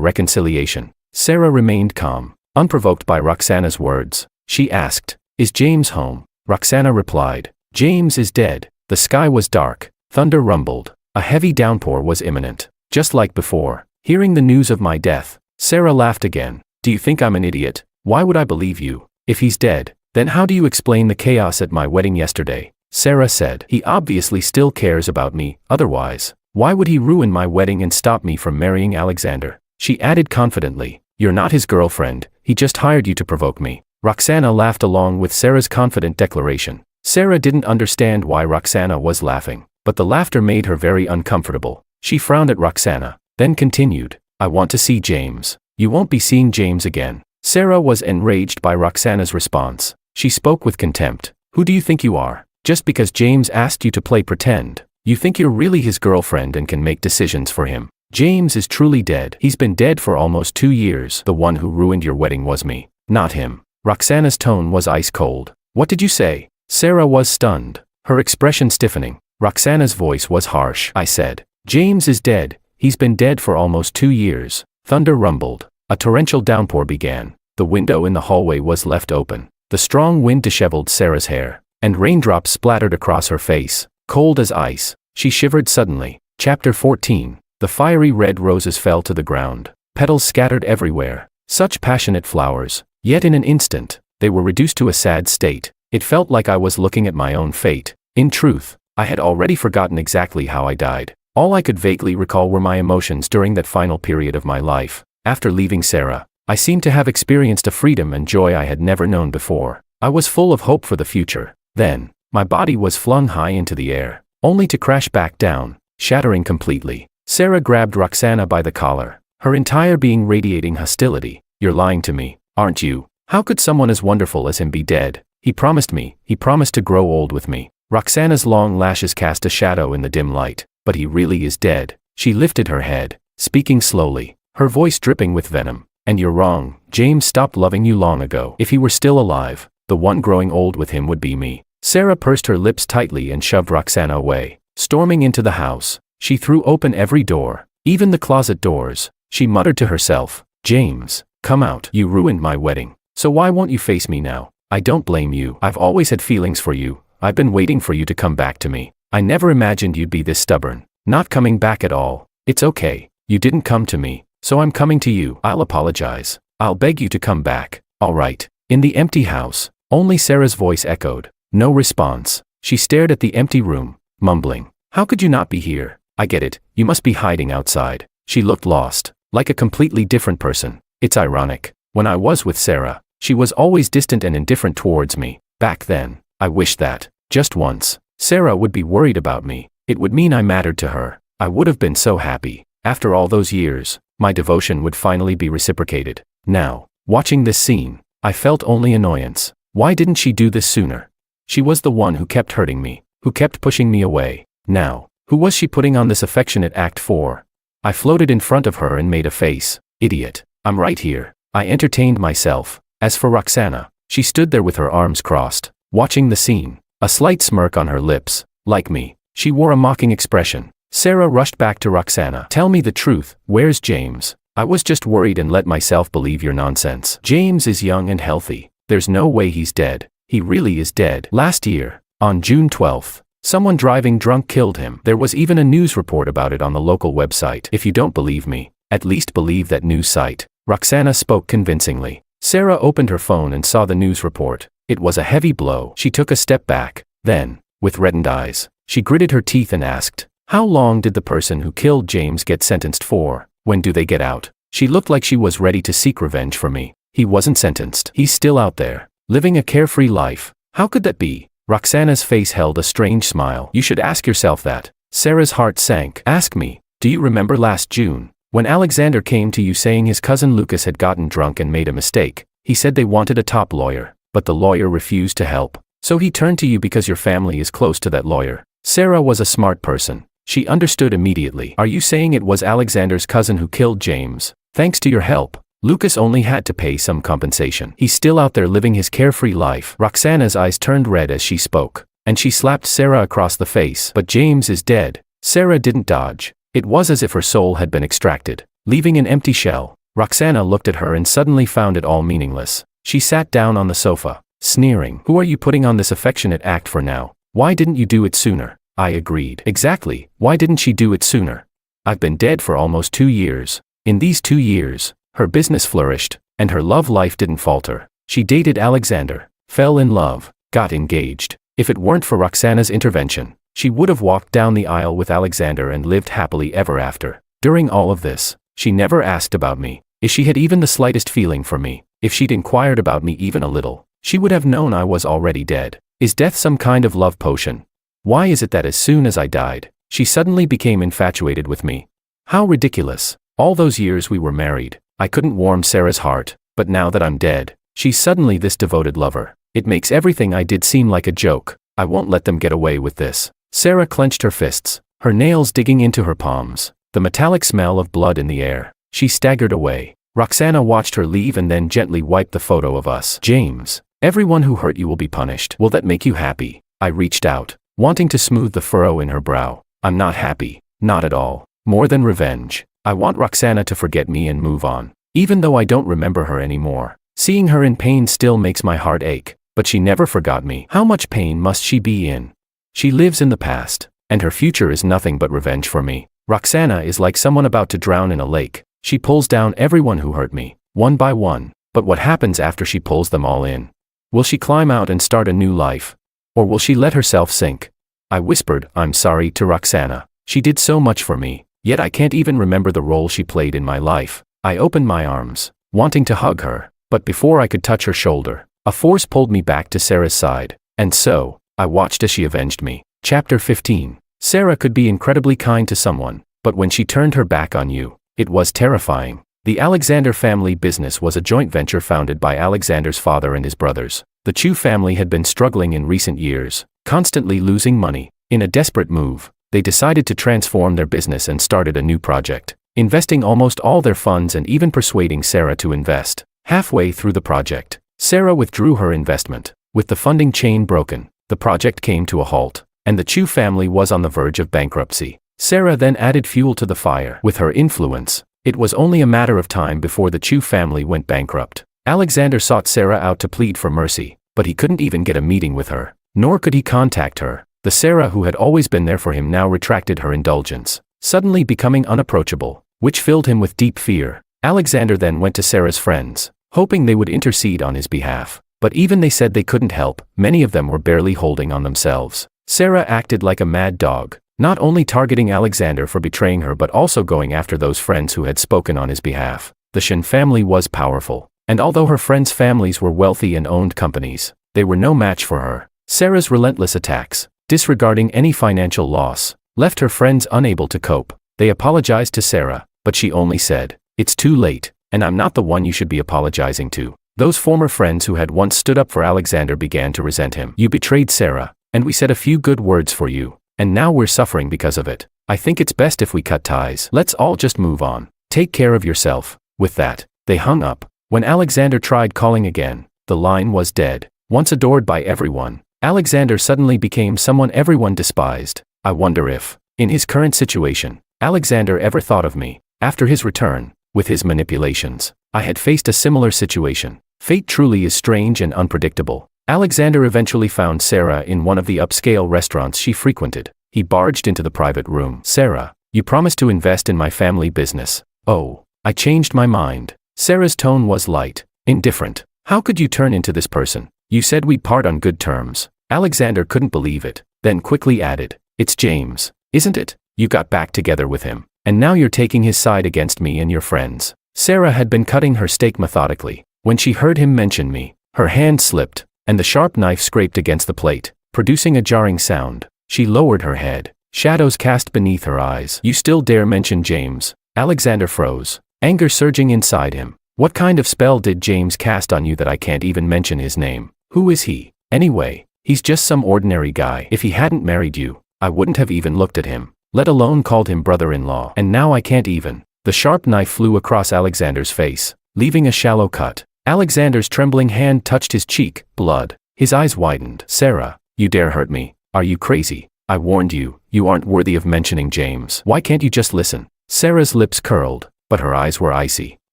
reconciliation? Sarah remained calm, unprovoked by Roxana's words. She asked, is James home? Roxana replied, James is dead. The sky was dark, thunder rumbled, a heavy downpour was imminent. Just like before, hearing the news of my death, Sarah laughed again. Do you think I'm an idiot? Why would I believe you? If he's dead, then how do you explain the chaos at my wedding yesterday? Sarah said, he obviously still cares about me, otherwise, why would he ruin my wedding and stop me from marrying Alexander? She added confidently, you're not his girlfriend, he just hired you to provoke me. Roxana laughed along with Sarah's confident declaration. Sarah didn't understand why Roxana was laughing, but the laughter made her very uncomfortable. She frowned at Roxana, then continued, I want to see James. You won't be seeing James again. Sarah was enraged by Roxana's response. She spoke with contempt. Who do you think you are? Just because James asked you to play pretend, you think you're really his girlfriend and can make decisions for him. James is truly dead. He's been dead for almost 2 years. The one who ruined your wedding was me, not him. Roxana's tone was ice cold. What did you say? Sarah was stunned, her expression stiffening. Roxana's voice was harsh. I said, James is dead. He's been dead for almost 2 years. Thunder rumbled. A torrential downpour began. The window in the hallway was left open. The strong wind disheveled Sarah's hair, and raindrops splattered across her face, cold as ice. She shivered suddenly. Chapter 14. The fiery red roses fell to the ground, petals scattered everywhere. Such passionate flowers, yet in an instant, they were reduced to a sad state. It felt like I was looking at my own fate. In truth, I had already forgotten exactly how I died. All I could vaguely recall were my emotions during that final period of my life. After leaving Sarah, I seemed to have experienced a freedom and joy I had never known before. I was full of hope for the future. Then, my body was flung high into the air, only to crash back down, shattering completely. Sarah grabbed Roxana by the collar, her entire being radiating hostility. You're lying to me, aren't you? How could someone as wonderful as him be dead? He promised to grow old with me. Roxana's long lashes cast a shadow in the dim light. But he really is dead. She lifted her head, speaking slowly, her voice dripping with venom. And you're wrong, James stopped loving you long ago. If he were still alive, the one growing old with him would be me. Sarah pursed her lips tightly and shoved Roxana away. Storming into the house, she threw open every door, even the closet doors. She muttered to herself, "James, come out. You ruined my wedding. So why won't you face me now? I don't blame you. I've always had feelings for you. I've been waiting for you to come back to me. I never imagined you'd be this stubborn. Not coming back at all. It's okay. You didn't come to me, so I'm coming to you. I'll apologize. I'll beg you to come back. All right." In the empty house, only Sarah's voice echoed. No response. She stared at the empty room, mumbling, "How could you not be here? I get it. You must be hiding outside." She looked lost, like a completely different person. It's ironic. When I was with Sarah, she was always distant and indifferent towards me. Back then, I wished that, just once, Sarah would be worried about me. It would mean I mattered to her. I would have been so happy. After all those years, my devotion would finally be reciprocated. Now, watching this scene, I felt only annoyance. Why didn't she do this sooner? She was the one who kept hurting me, who kept pushing me away. Now, who was she putting on this affectionate act for? I floated in front of her and made a face. Idiot. I'm right here. I entertained myself. As for Roxana, she stood there with her arms crossed, watching the scene, a slight smirk on her lips. Like me, she wore a mocking expression. Sarah rushed back to Roxana. "Tell me the truth, where's James? I was just worried and let myself believe your nonsense. James is young and healthy. There's no way he's dead. He really is dead. Last year, on June 12th, someone driving drunk killed him. There was even a news report about it on the local website. If you don't believe me, at least believe that news site." Roxana spoke convincingly. Sarah opened her phone and saw the news report. It was a heavy blow. She took a step back. Then, with reddened eyes, she gritted her teeth and asked, "How long did the person who killed James get sentenced for? When do they get out?" She looked like she was ready to seek revenge for me. He wasn't sentenced. He's still out there, living a carefree life. How could that be? Roxana's face held a strange smile. "You should ask yourself that." Sarah's heart sank. "Ask me. Do you remember last June, when Alexander came to you saying his cousin Lucas had gotten drunk and made a mistake? He said they wanted a top lawyer, but the lawyer refused to help. So he turned to you because your family is close to that lawyer." Sarah was a smart person. She understood immediately. "Are you saying it was Alexander's cousin who killed James? Thanks to your help, Lucas only had to pay some compensation. He's still out there living his carefree life." Roxana's eyes turned red as she spoke, and she slapped Sarah across the face. "But James is dead." Sarah didn't dodge. It was as if her soul had been extracted, leaving an empty shell. Roxana looked at her and suddenly found it all meaningless. She sat down on the sofa, sneering. "Who are you putting on this affectionate act for now? Why didn't you do it sooner?" I agreed. "Exactly, why didn't she do it sooner? I've been dead for almost 2 years. In these 2 years, her business flourished, and her love life didn't falter. She dated Alexander, fell in love, got engaged. If it weren't for Roxana's intervention, she would have walked down the aisle with Alexander and lived happily ever after. During all of this, she never asked about me. If she had even the slightest feeling for me, if she'd inquired about me even a little, she would have known I was already dead. Is death some kind of love potion? Why is it that as soon as I died, she suddenly became infatuated with me? How ridiculous. All those years we were married, I couldn't warm Sarah's heart, but now that I'm dead, she's suddenly this devoted lover. It makes everything I did seem like a joke. I won't let them get away with this." Sarah clenched her fists, her nails digging into her palms, the metallic smell of blood in the air. She staggered away. Roxana watched her leave and then gently wiped the photo of us. "James, everyone who hurt you will be punished. Will that make you happy?" I reached out, wanting to smooth the furrow in her brow. "I'm not happy. Not at all. More than revenge. I want Roxana to forget me and move on. Even though I don't remember her anymore. Seeing her in pain still makes my heart ache. But she never forgot me. How much pain must she be in? She lives in the past, and her future is nothing but revenge for me. Roxana is like someone about to drown in a lake. She pulls down everyone who hurt me, one by one. But what happens after she pulls them all in? Will she climb out and start a new life? Or will she let herself sink?" I whispered, "I'm sorry," to Roxana. She did so much for me, yet I can't even remember the role she played in my life. I opened my arms, wanting to hug her, but before I could touch her shoulder, a force pulled me back to Sarah's side, and so, I watched as she avenged me. Chapter 15. Sarah could be incredibly kind to someone, but when she turned her back on you, it was terrifying. The Alexander family business was a joint venture founded by Alexander's father and his brothers. The Chu family had been struggling in recent years, constantly losing money. In a desperate move, they decided to transform their business and started a new project, investing almost all their funds and even persuading Sarah to invest. Halfway through the project, Sarah withdrew her investment. With the funding chain broken, The project came to a halt, and the Chu family was on the verge of bankruptcy. Sarah then added fuel to the fire. With her influence, it was only a matter of time before the Chu family went bankrupt. Alexander sought Sarah out to plead for mercy, but he couldn't even get a meeting with her, nor could he contact her. The Sarah who had always been there for him now retracted her indulgence, suddenly becoming unapproachable, which filled him with deep fear. Alexander then went to Sarah's friends, hoping they would intercede on his behalf. But even they said they couldn't help, many of them were barely holding on themselves. Sarah acted like a mad dog, not only targeting Alexander for betraying her but also going after those friends who had spoken on his behalf. The Shen family was powerful, and although her friends' families were wealthy and owned companies, they were no match for her. Sarah's relentless attacks, disregarding any financial loss, left her friends unable to cope. They apologized to Sarah, but she only said, "It's too late, and I'm not the one you should be apologizing to." Those former friends who had once stood up for Alexander began to resent him. "You betrayed Sarah, and we said a few good words for you, and now we're suffering because of it. I think it's best if we cut ties. Let's all just move on. Take care of yourself." With that, they hung up. When Alexander tried calling again, the line was dead. Once adored by everyone, Alexander suddenly became someone everyone despised. I wonder if, in his current situation, Alexander ever thought of me. After his return, with his manipulations, I had faced a similar situation. Fate truly is strange and unpredictable. Alexander eventually found Sarah in one of the upscale restaurants she frequented. He barged into the private room. "Sarah, you promised to invest in my family business." "Oh, I changed my mind." Sarah's tone was light, indifferent. "How could you turn into this person? You said we'd part on good terms." Alexander couldn't believe it, then quickly added, "It's James, isn't it? You got back together with him, and now you're taking his side against me and your friends." Sarah had been cutting her steak methodically. When she heard him mention me, her hand slipped, and the sharp knife scraped against the plate, producing a jarring sound. She lowered her head, shadows cast beneath her eyes. "You still dare mention James?" Alexander froze, anger surging inside him. "What kind of spell did James cast on you that I can't even mention his name? Who is he? Anyway, he's just some ordinary guy. If he hadn't married you, I wouldn't have even looked at him, let alone called him brother-in-law. And now I can't even." The sharp knife flew across Alexander's face, leaving a shallow cut. Alexander's trembling hand touched his cheek, blood. His eyes widened. "Sarah, you dare hurt me? Are you crazy? I warned you, you aren't worthy of mentioning James. Why can't you just listen?" Sarah's lips curled, but her eyes were icy,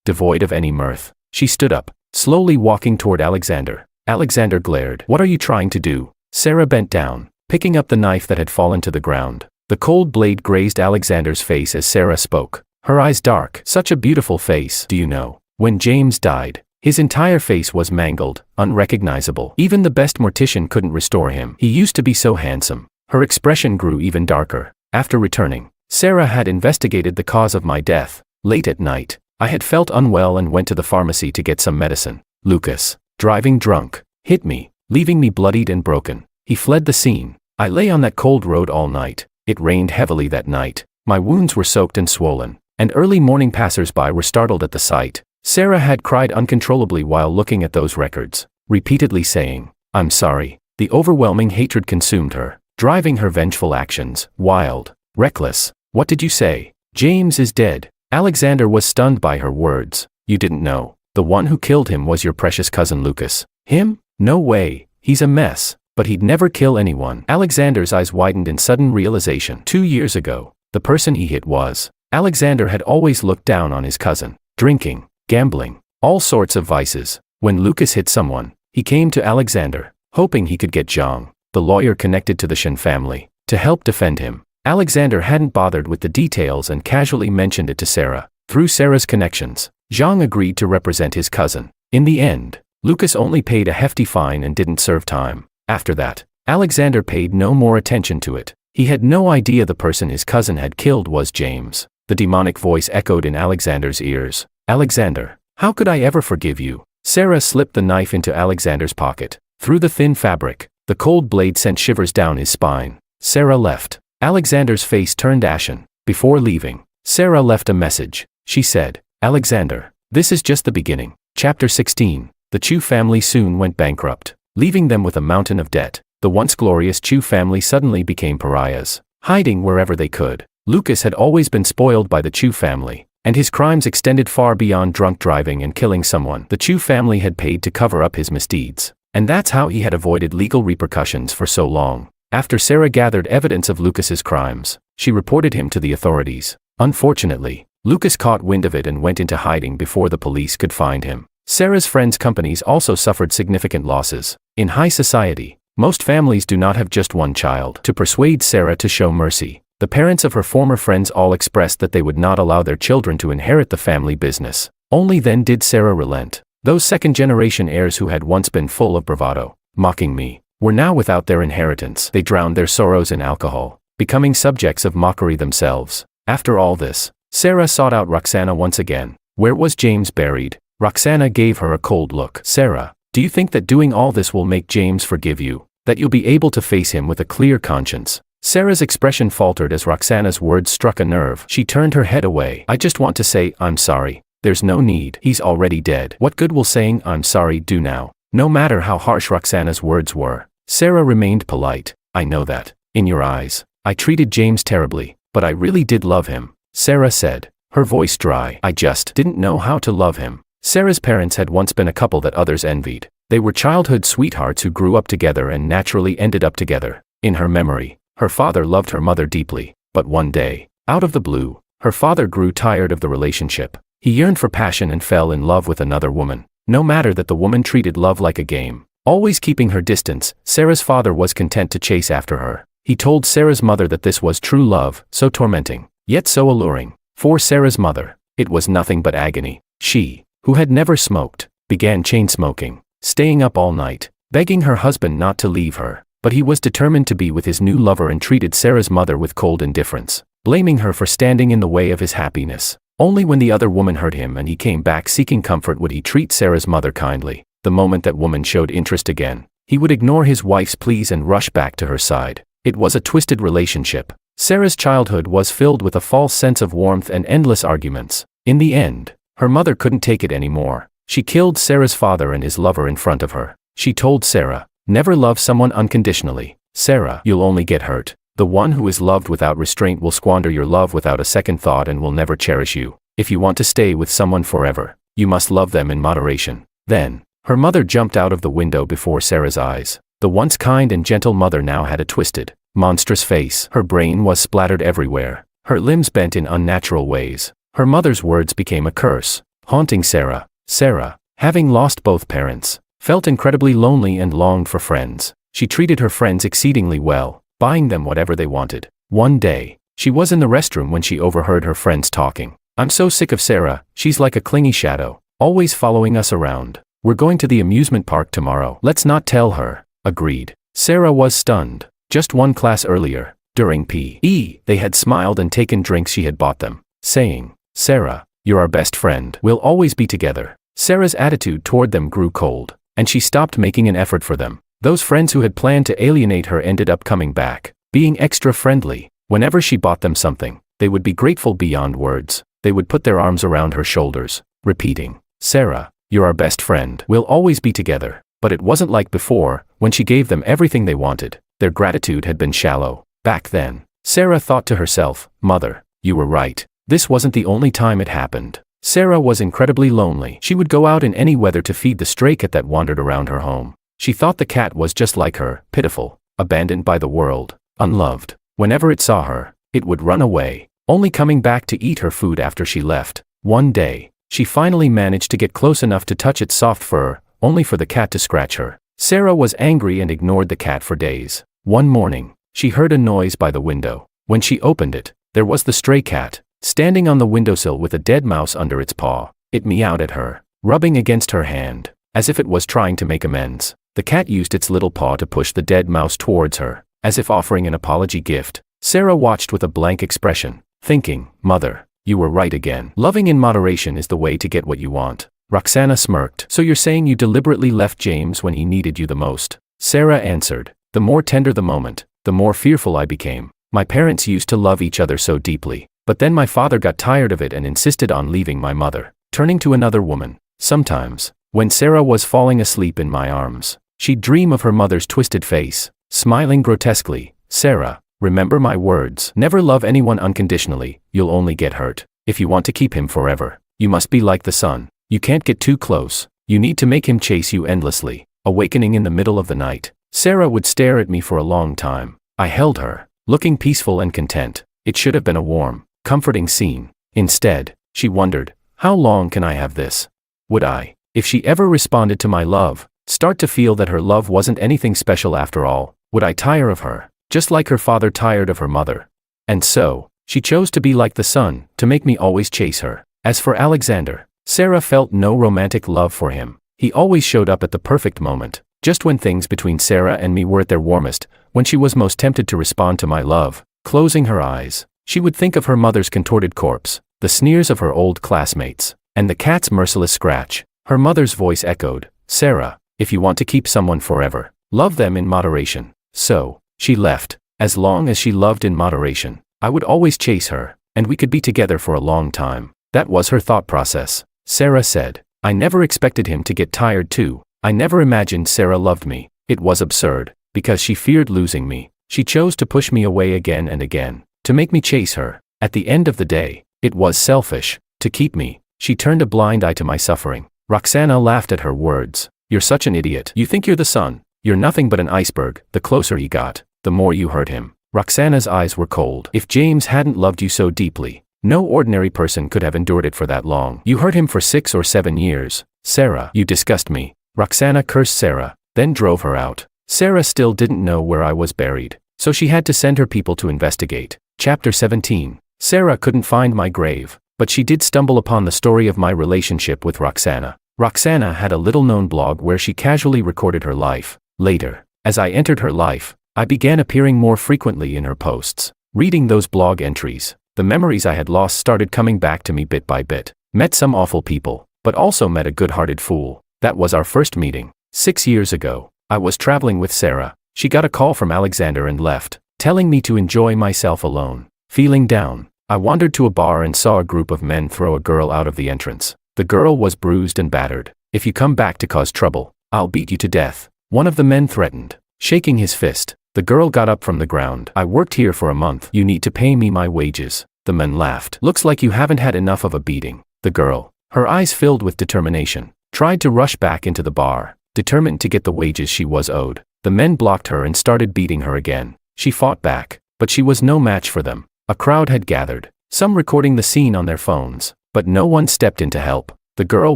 devoid of any mirth. She stood up, slowly walking toward Alexander. Alexander glared. "What are you trying to do?" Sarah bent down, picking up the knife that had fallen to the ground. The cold blade grazed Alexander's face as Sarah spoke, her eyes dark. "Such a beautiful face. Do you know, when James died, his entire face was mangled, unrecognizable. Even the best mortician couldn't restore him. He used to be so handsome." Her expression grew even darker. "After returning, Sarah had investigated the cause of my death. Late at night, I had felt unwell and went to the pharmacy to get some medicine. Lucas, driving drunk, hit me, leaving me bloodied and broken. He fled the scene. I lay on that cold road all night. It rained heavily that night. My wounds were soaked and swollen, and early morning passers-by were startled at the sight." Sarah had cried uncontrollably while looking at those records, repeatedly saying, "I'm sorry." The overwhelming hatred consumed her, driving her vengeful actions, wild, reckless. "What did you say?" "James is dead." Alexander was stunned by her words. "You didn't know. The one who killed him was your precious cousin Lucas." "Him? No way. He's a mess. But he'd never kill anyone." Alexander's eyes widened in sudden realization. 2 years ago, the person he hit was. Alexander had always looked down on his cousin. Drinking, gambling, all sorts of vices. When Lucas hit someone, he came to Alexander, hoping he could get Zhang, the lawyer connected to the Shen family, to help defend him. Alexander hadn't bothered with the details and casually mentioned it to Sarah. Through Sarah's connections, Zhang agreed to represent his cousin. In the end, Lucas only paid a hefty fine and didn't serve time. After that, Alexander paid no more attention to it. He had no idea the person his cousin had killed was James. The demonic voice echoed in Alexander's ears. "Alexander, how could I ever forgive you?" Sarah slipped the knife into Alexander's pocket. Through the thin fabric, the cold blade sent shivers down his spine. Sarah left. Alexander's face turned ashen. Before leaving, Sarah left a message. She said, "Alexander, this is just the beginning." Chapter 16. The Chu family soon went bankrupt, leaving them with a mountain of debt. The once glorious Chu family suddenly became pariahs, hiding wherever they could. Lucas had always been spoiled by the Chu family, and his crimes extended far beyond drunk driving and killing someone. The Chu family had paid to cover up his misdeeds, And that's how he had avoided legal repercussions for so long. After Sarah gathered evidence of Lucas's crimes, she reported him to the authorities. Unfortunately, Lucas caught wind of it and went into hiding before the police could find him. Sarah's friends' companies also suffered significant losses. In high society, most families do not have just one child. To persuade Sarah to show mercy, the parents of her former friends all expressed that they would not allow their children to inherit the family business. Only then did Sarah relent. Those second-generation heirs who had once been full of bravado, mocking me, were now without their inheritance. They drowned their sorrows in alcohol, becoming subjects of mockery themselves. After all this, Sarah sought out Roxana once again. Where was James buried? Roxana gave her a cold look. Sarah, do you think that doing all this will make James forgive you? That you'll be able to face him with a clear conscience? Sarah's expression faltered as Roxana's words struck a nerve. She turned her head away. I just want to say, I'm sorry. There's no need. He's already dead. What good will saying I'm sorry do now? No matter how harsh Roxana's words were, Sarah remained polite. I know that. In your eyes, I treated James terribly, but I really did love him, Sarah said, her voice dry. I just didn't know how to love him. Sarah's parents had once been a couple that others envied. They were childhood sweethearts who grew up together and naturally ended up together. In her memory, her father loved her mother deeply, but one day, out of the blue, her father grew tired of the relationship. He yearned for passion and fell in love with another woman. No matter that the woman treated love like a game, always keeping her distance, Sarah's father was content to chase after her. He told Sarah's mother that this was true love, so tormenting, yet so alluring. For Sarah's mother, it was nothing but agony. She, who had never smoked, began chain smoking, staying up all night, begging her husband not to leave her. But he was determined to be with his new lover and treated Sarah's mother with cold indifference, blaming her for standing in the way of his happiness. Only when the other woman hurt him and he came back seeking comfort would he treat Sarah's mother kindly. The moment that woman showed interest again, he would ignore his wife's pleas and rush back to her side. It was a twisted relationship. Sarah's childhood was filled with a false sense of warmth and endless arguments. In the end, her mother couldn't take it anymore. She killed Sarah's father and his lover in front of her. She told Sarah, never love someone unconditionally. Sarah, you'll only get hurt. The one who is loved without restraint will squander your love without a second thought and will never cherish you. If you want to stay with someone forever, you must love them in moderation. Then, her mother jumped out of the window before Sarah's eyes. The once kind and gentle mother now had a twisted, monstrous face. Her brain was splattered everywhere, her limbs bent in unnatural ways. Her mother's words became a curse, haunting Sarah. Sarah, having lost both parents, felt incredibly lonely and longed for friends. She treated her friends exceedingly well, buying them whatever they wanted. One day, she was in the restroom when she overheard her friends talking. I'm so sick of Sarah, she's like a clingy shadow, always following us around. We're going to the amusement park tomorrow. Let's not tell her. Agreed. Sarah was stunned. Just one class earlier, during PE, they had smiled and taken drinks she had bought them, saying, Sarah, you're our best friend. We'll always be together. Sarah's attitude toward them grew cold, and she stopped making an effort for them. Those friends who had planned to alienate her ended up coming back, being extra friendly. Whenever she bought them something, they would be grateful beyond words. They would put their arms around her shoulders, repeating, Sarah, you're our best friend. We'll always be together. But it wasn't like before, when she gave them everything they wanted. Their gratitude had been shallow. Back then, Sarah thought to herself, Mother, you were right. This wasn't the only time it happened. Sarah was incredibly lonely. She would go out in any weather to feed the stray cat that wandered around her home. She thought the cat was just like her, pitiful, abandoned by the world, unloved. Whenever it saw her, it would run away, only coming back to eat her food after she left. One day, she finally managed to get close enough to touch its soft fur, only for the cat to scratch her. Sarah was angry and ignored the cat for days. One morning, she heard a noise by the window. When she opened it, there was the stray cat, standing on the windowsill with a dead mouse under its paw. It meowed at her, rubbing against her hand, as if it was trying to make amends. The cat used its little paw to push the dead mouse towards her, as if offering an apology gift. Sarah watched with a blank expression, thinking, Mother, you were right again. Loving in moderation is the way to get what you want. Roxana smirked. So you're saying you deliberately left James when he needed you the most? Sarah answered. The more tender the moment, the more fearful I became. My parents used to love each other so deeply, but then my father got tired of it and insisted on leaving my mother, turning to another woman. Sometimes, when Sarah was falling asleep in my arms, she'd dream of her mother's twisted face, smiling grotesquely. Sarah, remember my words. Never love anyone unconditionally, you'll only get hurt. If you want to keep him forever, you must be like the sun. You can't get too close, you need to make him chase you endlessly. awakening in the middle of the night. Sarah would stare at me for a long time. I held her, looking peaceful and content. It should have been a warm, comforting scene. Instead, she wondered, how long can I have this? Would I, if she ever responded to my love, start to feel that her love wasn't anything special after all? Would I tire of her, just like her father tired of her mother? And so, she chose to be like the sun, to make me always chase her. As for Alexander, Sarah felt no romantic love for him. He always showed up at the perfect moment, just when things between Sarah and me were at their warmest, when she was most tempted to respond to my love. Closing her eyes, she would think of her mother's contorted corpse, the sneers of her old classmates, and the cat's merciless scratch. Her mother's voice echoed, "Sarah, if you want to keep someone forever, love them in moderation." So, she left. As long as she loved in moderation, I would always chase her, and we could be together for a long time. That was her thought process. Sarah said, "I never expected him to get tired too. I never imagined Sarah loved me. It was absurd, because she feared losing me. She chose to push me away again and again, to make me chase her. At the end of the day, it was selfish, to keep me." She turned a blind eye to my suffering. Roxana laughed at her words. "You're such an idiot. You think you're the sun. You're nothing but an iceberg." The closer he got, the more you hurt him. Roxana's eyes were cold. "If James hadn't loved you so deeply, no ordinary person could have endured it for that long. You hurt him for 6 or 7 years. Sarah, you disgust me." Roxana cursed Sarah, then drove her out. Sarah still didn't know where I was buried, so she had to send her people to investigate. Chapter 17. Sarah couldn't find my grave, but she did stumble upon the story of my relationship with Roxana. Roxana had a little-known blog where she casually recorded her life. Later, as I entered her life, I began appearing more frequently in her posts. Reading those blog entries, the memories I had lost started coming back to me bit by bit. Met some awful people, but also met a good-hearted fool. That was our first meeting. 6 years ago, I was traveling with Sarah. She got a call from Alexander and left, telling me to enjoy myself alone. Feeling down, I wandered to a bar and saw a group of men throw a girl out of the entrance. The girl was bruised and battered. "If you come back to cause trouble, I'll beat you to death," one of the men threatened. Shaking his fist, the girl got up from the ground. "I worked here for a month. You need to pay me my wages." The men laughed. "Looks like you haven't had enough of a beating." The girl, her eyes filled with determination, tried to rush back into the bar, determined to get the wages she was owed. The men blocked her and started beating her again. She fought back, but she was no match for them. A crowd had gathered, some recording the scene on their phones, but no one stepped in to help. The girl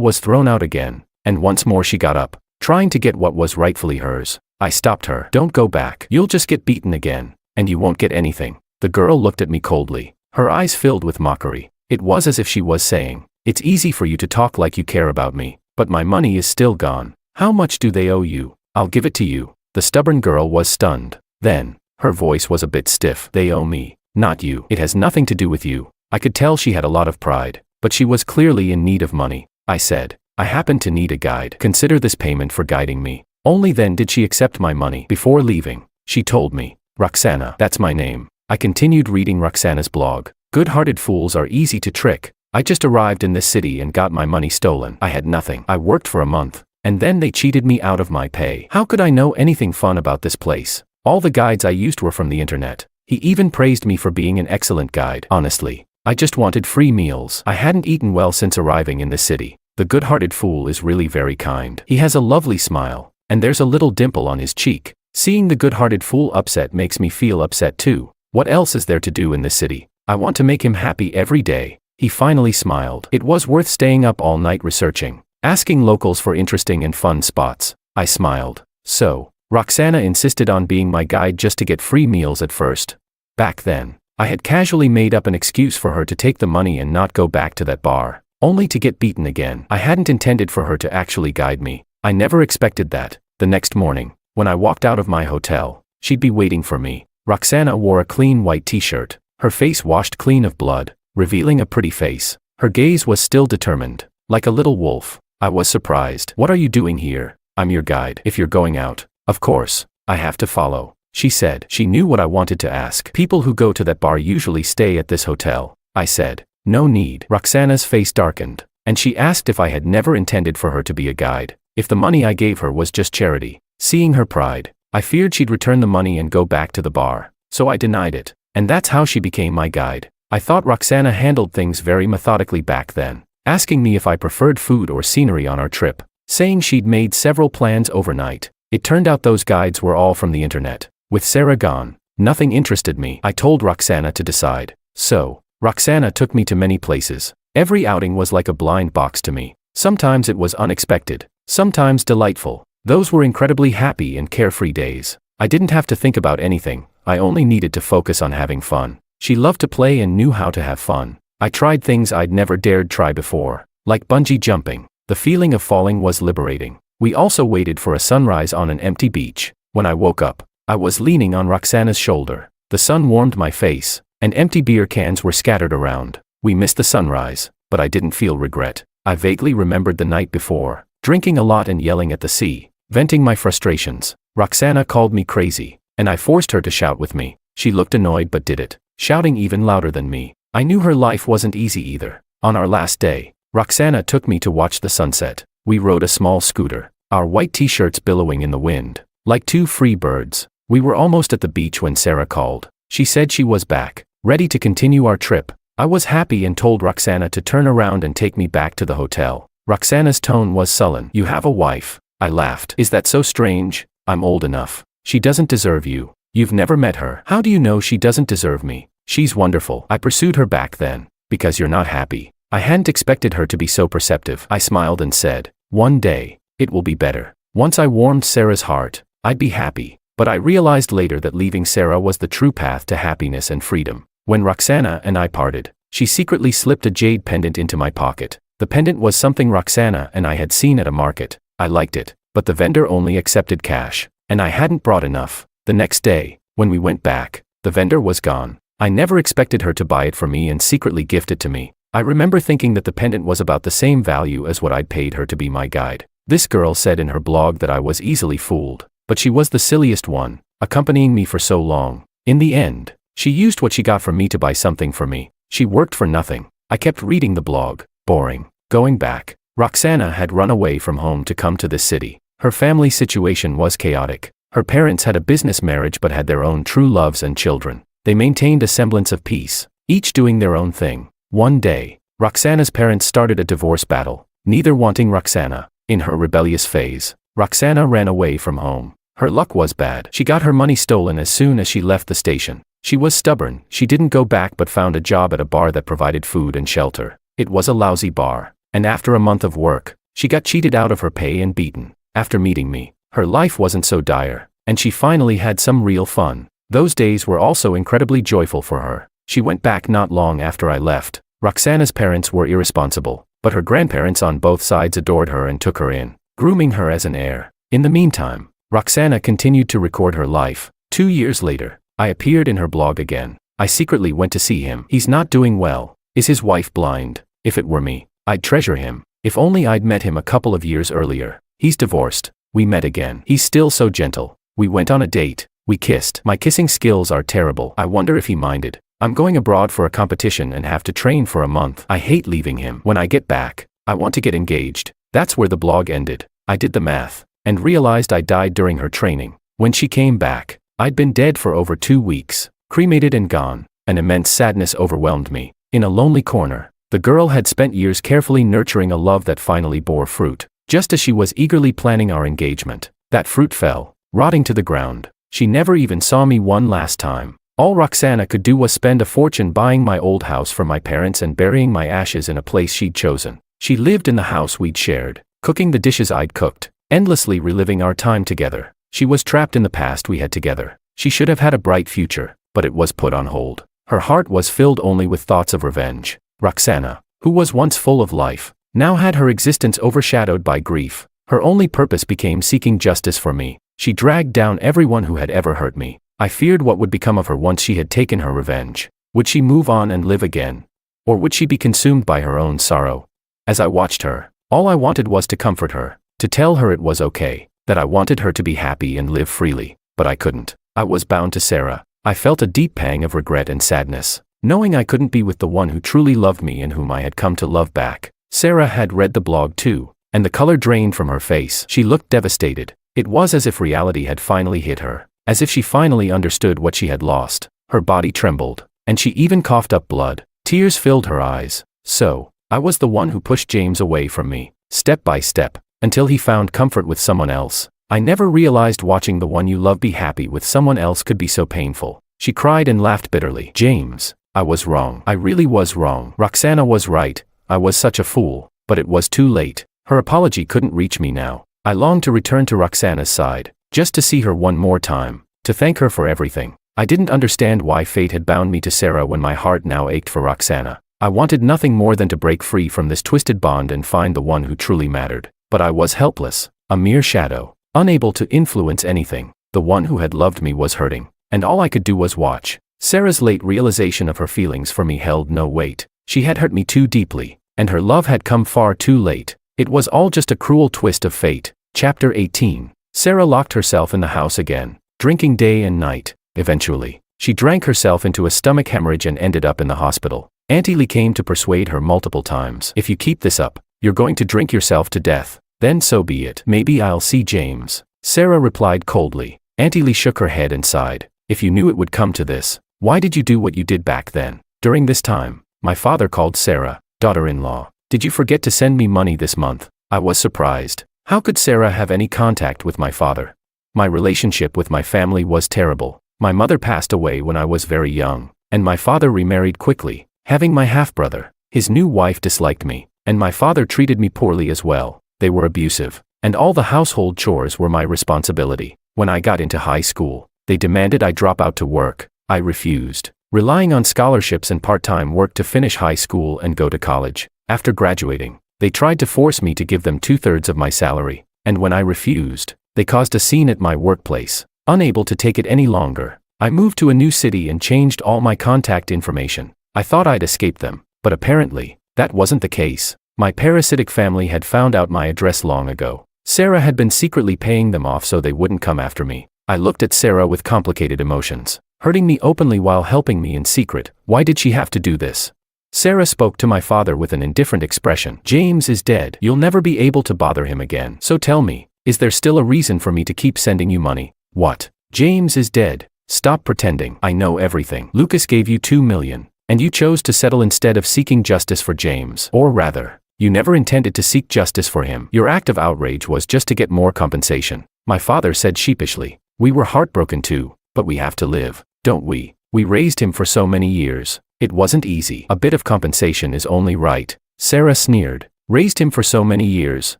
was thrown out again, and once more she got up, trying to get what was rightfully hers. I stopped her. "Don't go back. You'll just get beaten again, and you won't get anything." The girl looked at me coldly, her eyes filled with mockery. It was as if she was saying, "It's easy for you to talk like you care about me, but my money is still gone. How much do they owe you? I'll give it to you." The stubborn girl was stunned. Then, her voice was a bit stiff. "They owe me, not you. It has nothing to do with you." I could tell she had a lot of pride, but she was clearly in need of money. I said, "I happen to need a guide. Consider this payment for guiding me." Only then did she accept my money. Before leaving, she told me, "Roxana, that's my name." I continued reading Roxana's blog. "Good-hearted fools are easy to trick. I just arrived in this city and got my money stolen. I had nothing. I worked for a month, and then they cheated me out of my pay. How could I know anything fun about this place? All the guides I used were from the internet." He even praised me for being an excellent guide. Honestly, I just wanted free meals. I hadn't eaten well since arriving in the city. The good-hearted fool is really very kind. He has a lovely smile, and there's a little dimple on his cheek. Seeing the good-hearted fool upset makes me feel upset too. What else is there to do in this city? I want to make him happy every day. He finally smiled. It was worth staying up all night researching, asking locals for interesting and fun spots. I smiled. So, Roxana insisted on being my guide just to get free meals at first. Back then, I had casually made up an excuse for her to take the money and not go back to that bar, only to get beaten again. I hadn't intended for her to actually guide me. I never expected that. The next morning, when I walked out of my hotel, she'd be waiting for me. Roxana wore a clean white t-shirt, her face washed clean of blood, revealing a pretty face. Her gaze was still determined, like a little wolf. I was surprised. "What are you doing here?" "I'm your guide. If you're going out, of course, I have to follow," she said. She knew what I wanted to ask. "People who go to that bar usually stay at this hotel," I said. "No need." Roxana's face darkened, and she asked if I had never intended for her to be a guide, if the money I gave her was just charity. Seeing her pride, I feared she'd return the money and go back to the bar, so I denied it. And that's how she became my guide. I thought Roxana handled things very methodically back then, asking me if I preferred food or scenery on our trip. saying she'd made several plans overnight. It turned out those guides were all from the internet. With Sarah gone, nothing interested me. I told Roxana to decide. So, Roxana took me to many places. Every outing was like a blind box to me. Sometimes it was unexpected, sometimes delightful. Those were incredibly happy and carefree days. I didn't have to think about anything, I only needed to focus on having fun. She loved to play and knew how to have fun. I tried things I'd never dared try before, like bungee jumping. The feeling of falling was liberating. We also waited for a sunrise on an empty beach. When I woke up, I was leaning on Roxana's shoulder. The sun warmed my face, and empty beer cans were scattered around. We missed the sunrise, but I didn't feel regret. I vaguely remembered the night before, drinking a lot and yelling at the sea, venting my frustrations. Roxana called me crazy, and I forced her to shout with me. She looked annoyed but did it, shouting even louder than me. I knew her life wasn't easy either. On our last day, Roxana took me to watch the sunset. We rode a small scooter, our white t-shirts billowing in the wind, like two free birds. We were almost at the beach when Sarah called. She said she was back, ready to continue our trip. I was happy and told Roxana to turn around and take me back to the hotel. Roxana's tone was sullen. "You have a wife?" I laughed. "Is that so strange? I'm old enough. She doesn't deserve you. You've never met her. How do you know she doesn't deserve me? She's wonderful." I pursued her back then. "Because you're not happy." I hadn't expected her to be so perceptive. I smiled and said, "One day, it will be better. Once I warmed Sarah's heart, I'd be happy." But I realized later that leaving Sarah was the true path to happiness and freedom. When Roxana and I parted, she secretly slipped a jade pendant into my pocket. The pendant was something Roxana and I had seen at a market. I liked it, but the vendor only accepted cash, and I hadn't brought enough. The next day, when we went back, the vendor was gone. I never expected her to buy it for me and secretly gift it to me. I remember thinking that the pendant was about the same value as what I'd paid her to be my guide. This girl said in her blog that I was easily fooled, but she was the silliest one, accompanying me for so long. In the end, she used what she got from me to buy something for me. She worked for nothing. I kept reading the blog. Boring. Going back. Roxana had run away from home to come to this city. Her family situation was chaotic. Her parents had a business marriage but had their own true loves and children. They maintained a semblance of peace, each doing their own thing. One day, Roxana's parents started a divorce battle, neither wanting Roxana. In her rebellious phase, Roxana ran away from home. Her luck was bad. She got her money stolen as soon as she left the station. She was stubborn. She didn't go back but found a job at a bar that provided food and shelter. It was a lousy bar, and after a month of work, she got cheated out of her pay and beaten. After meeting me, her life wasn't so dire, and she finally had some real fun. Those days were also incredibly joyful for her. She went back not long after I left. Roxana's parents were irresponsible, but her grandparents on both sides adored her and took her in, grooming her as an heir. In the meantime, Roxana continued to record her life. 2 years later, I appeared in her blog again. I secretly went to see him. "He's not doing well. Is his wife blind? If it were me, I'd treasure him. If only I'd met him a couple of years earlier. He's divorced. We met again. He's still so gentle. We went on a date. We kissed. My kissing skills are terrible. I wonder if he minded. I'm going abroad for a competition and have to train for a month. I hate leaving him. When I get back, I want to get engaged." That's where the blog ended. I did the math, and realized I died during her training. When she came back, I'd been dead for over 2 weeks, cremated and gone. An immense sadness overwhelmed me. In a lonely corner, the girl had spent years carefully nurturing a love that finally bore fruit. Just as she was eagerly planning our engagement, that fruit fell, rotting to the ground. She never even saw me one last time. All Roxana could do was spend a fortune buying my old house for my parents and burying my ashes in a place she'd chosen. She lived in the house we'd shared, cooking the dishes I'd cooked, endlessly reliving our time together. She was trapped in the past we had together. She should have had a bright future, but it was put on hold. Her heart was filled only with thoughts of revenge. Roxana, who was once full of life, now had her existence overshadowed by grief. Her only purpose became seeking justice for me. She dragged down everyone who had ever hurt me. I feared what would become of her once she had taken her revenge. Would she move on and live again? Or would she be consumed by her own sorrow? As I watched her, all I wanted was to comfort her, to tell her it was okay, that I wanted her to be happy and live freely, but I couldn't. I was bound to Sarah. I felt a deep pang of regret and sadness, knowing I couldn't be with the one who truly loved me and whom I had come to love back. Sarah had read the blog too, and the color drained from her face. She looked devastated. It was as if reality had finally hit her, as if she finally understood what she had lost. Her body trembled, and she even coughed up blood. Tears filled her eyes. So, I was the one who pushed James away from me. Step by step, until he found comfort with someone else. I never realized watching the one you love be happy with someone else could be so painful. She cried and laughed bitterly. James, I was wrong. I really was wrong. Roxana was right. I was such a fool. But it was too late. Her apology couldn't reach me now. I longed to return to Roxana's side, just to see her one more time, to thank her for everything. I didn't understand why fate had bound me to Sarah when my heart now ached for Roxana. I wanted nothing more than to break free from this twisted bond and find the one who truly mattered. But I was helpless, a mere shadow, unable to influence anything. The one who had loved me was hurting, and all I could do was watch. Sarah's late realization of her feelings for me held no weight. She had hurt me too deeply, and her love had come far too late. It was all just a cruel twist of fate. Chapter 18. Sarah locked herself in the house again, drinking day and night. Eventually, she drank herself into a stomach hemorrhage and ended up in the hospital. Auntie Lee came to persuade her multiple times. If you keep this up, you're going to drink yourself to death. Then so be it. Maybe I'll see James. Sarah replied coldly. Auntie Lee shook her head and sighed. If you knew it would come to this, why did you do what you did back then? During this time, my father called Sarah, daughter-in-law. Did you forget to send me money this month? I was surprised. How could Sarah have any contact with my father? My relationship with my family was terrible. My mother passed away when I was very young, and my father remarried quickly, having my half-brother. His new wife disliked me, and my father treated me poorly as well. They were abusive, and all the household chores were my responsibility. When I got into high school, they demanded I drop out to work. I refused, relying on scholarships and part-time work to finish high school and go to college. After graduating, they tried to force me to give them 2/3 of my salary, and when I refused, they caused a scene at my workplace. Unable to take it any longer, I moved to a new city and changed all my contact information. I thought I'd escaped them, but apparently, that wasn't the case. My parasitic family had found out my address long ago. Sarah had been secretly paying them off so they wouldn't come after me. I looked at Sarah with complicated emotions. Hurting me openly while helping me in secret. Why did she have to do this? Sarah spoke to my father with an indifferent expression. James is dead. You'll never be able to bother him again. So tell me, is there still a reason for me to keep sending you money? What? James is dead. Stop pretending. I know everything. Lucas gave you $2 million, and you chose to settle instead of seeking justice for James. Or rather, you never intended to seek justice for him. Your act of outrage was just to get more compensation. My father said sheepishly. We were heartbroken too, but we have to live, don't we? We raised him for so many years. It wasn't easy. A bit of compensation is only right. Sarah sneered. Raised him for so many years.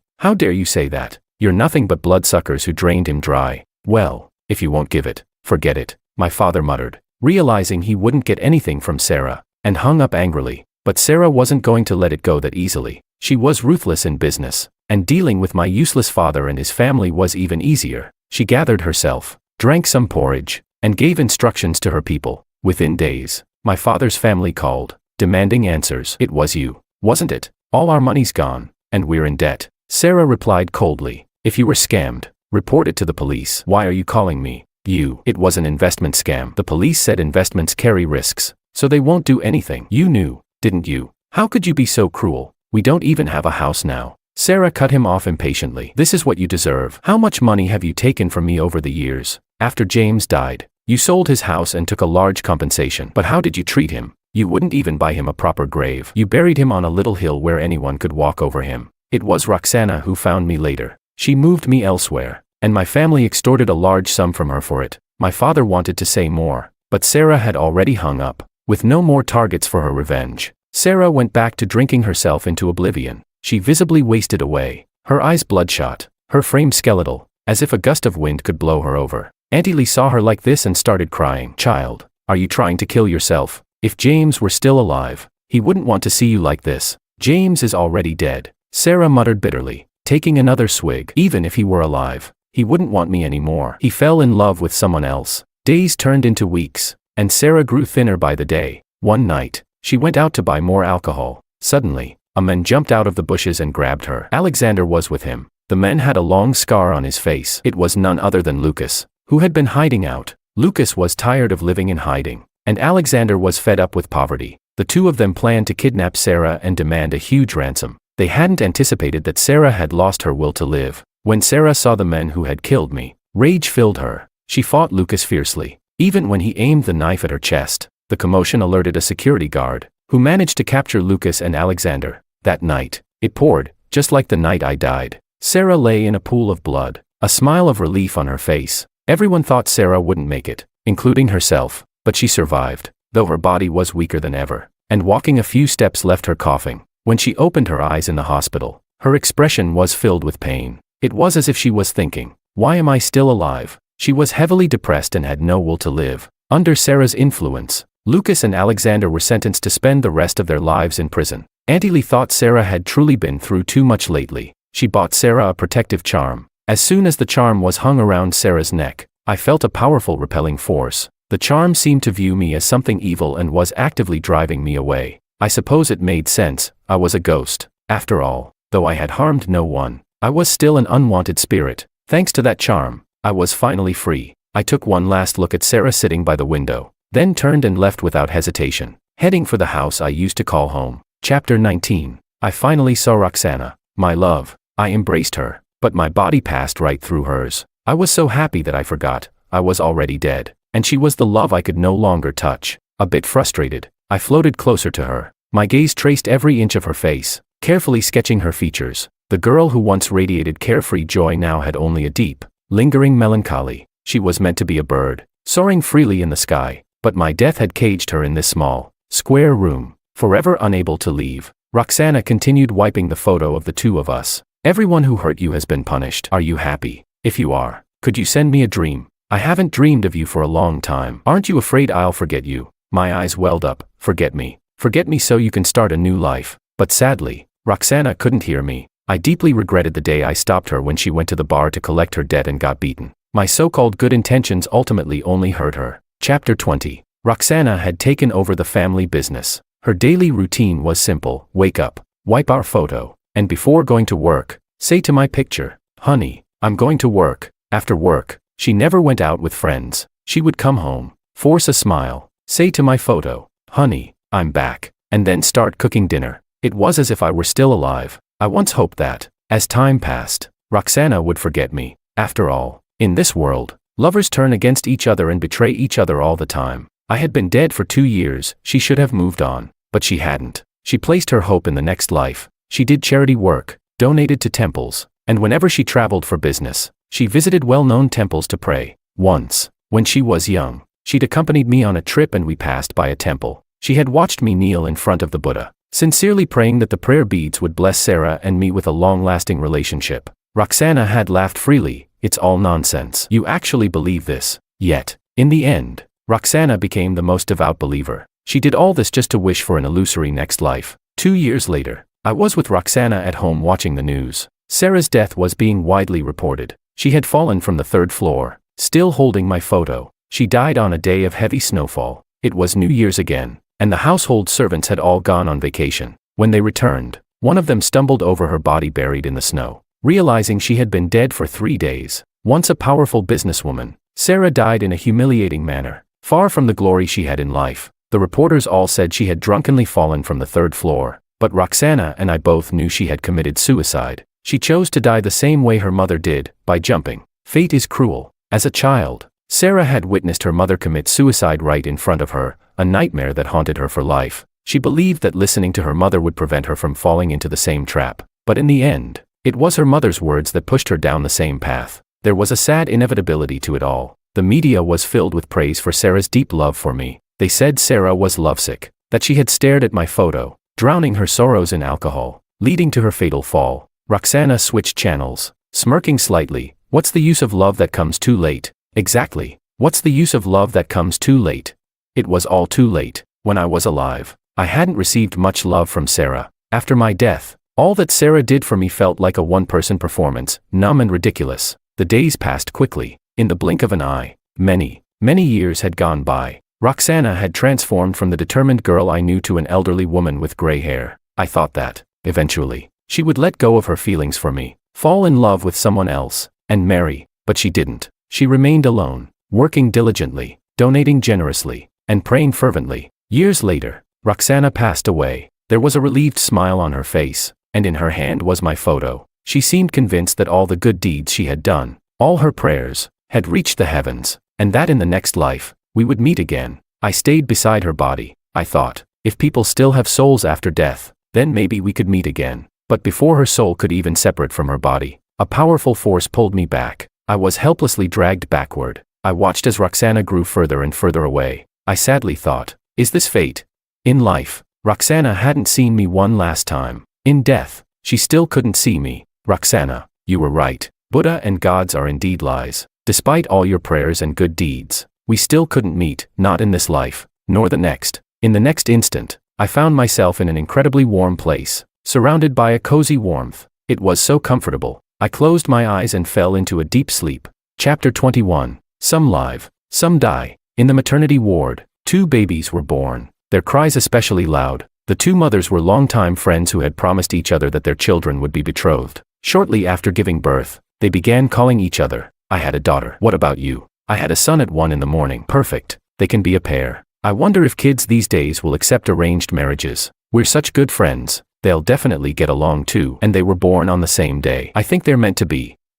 How dare you say that? You're nothing but bloodsuckers who drained him dry. Well, if you won't give it, forget it, my father muttered, realizing he wouldn't get anything from Sarah, and hung up angrily. But Sarah wasn't going to let it go that easily. She was ruthless in business, and dealing with my useless father and his family was even easier. She gathered herself, drank some porridge, and gave instructions to her people. Within days, my father's family called, demanding answers. It was you, wasn't it? All our money's gone, and we're in debt. Sarah replied coldly. If you were scammed, report it to the police. Why are you calling me you? It was an investment scam. The police said investments carry risks, so they won't do anything. You knew, didn't you? How could you be so cruel? We don't even have a house now. Sarah cut him off impatiently. This is what you deserve. How much money have you taken from me over the years? After James died, you sold his house and took a large compensation. But how did you treat him? You wouldn't even buy him a proper grave. You buried him on a little hill where anyone could walk over him. It was Roxana who found me later. She moved me elsewhere, and my family extorted a large sum from her for it. My father wanted to say more, but Sarah had already hung up, with no more targets for her revenge. Sarah went back to drinking herself into oblivion. She visibly wasted away, her eyes bloodshot, her frame skeletal, as if a gust of wind could blow her over. Auntie Lee saw her like this and started crying. Child, are you trying to kill yourself? If James were still alive, he wouldn't want to see you like this. James is already dead, Sarah muttered bitterly, taking another swig. Even if he were alive, he wouldn't want me anymore. He fell in love with someone else. Days turned into weeks, and Sarah grew thinner by the day. One night, she went out to buy more alcohol. Suddenly, a man jumped out of the bushes and grabbed her. Alexander was with him. The man had a long scar on his face. It was none other than Lucas, who had been hiding out. Lucas was tired of living in hiding, and Alexander was fed up with poverty. The two of them planned to kidnap Sarah and demand a huge ransom. They hadn't anticipated that Sarah had lost her will to live. When Sarah saw the men who had killed me, rage filled her. She fought Lucas fiercely, even when he aimed the knife at her chest. The commotion alerted a security guard, who managed to capture Lucas and Alexander. That night, it poured, just like the night I died. Sarah lay in a pool of blood, a smile of relief on her face. Everyone thought Sarah wouldn't make it, including herself, but she survived, though her body was weaker than ever, and walking a few steps left her coughing. When she opened her eyes in the hospital, her expression was filled with pain. It was as if she was thinking, "Why am I still alive?" She was heavily depressed and had no will to live. Under Sarah's influence, Lucas and Alexander were sentenced to spend the rest of their lives in prison. Auntie Lee thought Sarah had truly been through too much lately. She bought Sarah a protective charm. As soon as the charm was hung around Sarah's neck, I felt a powerful repelling force. The charm seemed to view me as something evil and was actively driving me away. I suppose it made sense. I was a ghost. After all, though I had harmed no one, I was still an unwanted spirit. Thanks to that charm, I was finally free. I took one last look at Sarah sitting by the window, then turned and left without hesitation, heading for the house I used to call home. Chapter 19. I finally saw Roxana, my love. I embraced her, but my body passed right through hers. I was so happy that I forgot I was already dead, and she was the love I could no longer touch. A bit frustrated, I floated closer to her. My gaze traced every inch of her face, carefully sketching her features. The girl who once radiated carefree joy now had only a deep, lingering melancholy. She was meant to be a bird, soaring freely in the sky, but my death had caged her in this small, square room, forever unable to leave. Roxana continued wiping the photo of the two of us. Everyone who hurt you has been punished. Are you happy? If you are, could you send me a dream? I haven't dreamed of you for a long time. Aren't you afraid I'll forget you? My eyes welled up. Forget me. Forget me so you can start a new life. But sadly, Roxana couldn't hear me. I deeply regretted the day I stopped her when she went to the bar to collect her debt and got beaten. My so-called good intentions ultimately only hurt her. Chapter 20. Roxana had taken over the family business. Her daily routine was simple: wake up, wipe our photo, and before going to work, say to my picture, "Honey, I'm going to work." After work, she never went out with friends. She would come home, force a smile, say to my photo, "Honey, I'm back," and then start cooking dinner. It was as if I were still alive. I once hoped that, as time passed, Roxana would forget me. After all, in this world, lovers turn against each other and betray each other all the time. I had been dead for 2 years. She should have moved on, but she hadn't. She placed her hope in the next life. She did charity work, donated to temples, and whenever she traveled for business, she visited well-known temples to pray. Once, when she was young, she'd accompanied me on a trip and we passed by a temple. She had watched me kneel in front of the Buddha, sincerely praying that the prayer beads would bless Sarah and me with a long-lasting relationship. Roxana had laughed freely. "It's all nonsense. You actually believe this?" Yet, in the end, Roxana became the most devout believer. She did all this just to wish for an illusory next life. 2 years later, I was with Roxana at home watching the news. Sarah's death was being widely reported. She had fallen from the 3rd floor, still holding my photo. She died on a day of heavy snowfall. It was New Year's again, and the household servants had all gone on vacation. When they returned, one of them stumbled over her body buried in the snow. Realizing she had been dead for 3 days, once a powerful businesswoman, Sarah died in a humiliating manner, far from the glory she had in life. The reporters all said she had drunkenly fallen from the 3rd floor, but Roxana and I both knew she had committed suicide. She chose to die the same way her mother did, by jumping. Fate is cruel. As a child, Sarah had witnessed her mother commit suicide right in front of her, a nightmare that haunted her for life. She believed that listening to her mother would prevent her from falling into the same trap. But in the end, it was her mother's words that pushed her down the same path. There was a sad inevitability to it all. The media was filled with praise for Sarah's deep love for me. They said Sarah was lovesick, that she had stared at my photo, drowning her sorrows in alcohol, leading to her fatal fall. Roxana switched channels, smirking slightly. "What's the use of love that comes too late?" Exactly. What's the use of love that comes too late? It was all too late. When I was alive, I hadn't received much love from Sarah. After my death, all that Sarah did for me felt like a one-person performance, numb and ridiculous. The days passed quickly. In the blink of an eye, many years had gone by. Roxana had transformed from the determined girl I knew to an elderly woman with gray hair. I thought that, eventually, she would let go of her feelings for me, fall in love with someone else, and marry, but she didn't. She remained alone, working diligently, donating generously, and praying fervently. Years later, Roxana passed away. There was a relieved smile on her face, and in her hand was my photo. She seemed convinced that all the good deeds she had done, all her prayers, had reached the heavens, and that in the next life, we would meet again. I stayed beside her body. I thought, if people still have souls after death, then maybe we could meet again. But before her soul could even separate from her body, A powerful force pulled me back. I was helplessly dragged backward. I watched as Roxana grew further and further away. I sadly thought, is this fate? In life, Roxana hadn't seen me one last time. In death, she still couldn't see me. Roxana, you were right. Buddha and gods are indeed lies. Despite all your prayers and good deeds, we still couldn't meet, not in this life, nor the next. In the next instant, I found myself in an incredibly warm place, surrounded by a cozy warmth. It was so comfortable. I closed my eyes and fell into a deep sleep. Chapter 21. Some live, some die. In the maternity ward, 2 babies were born, their cries especially loud. The 2 mothers were longtime friends who had promised each other that their children would be betrothed. Shortly after giving birth, they began calling each other. I had a daughter. What about you? I had a son at 1 in the morning. Perfect. They can be a pair. I wonder if kids these days will accept arranged marriages. We're such good friends. They'll definitely get along too. And they were born on the same day. I think they're meant to be.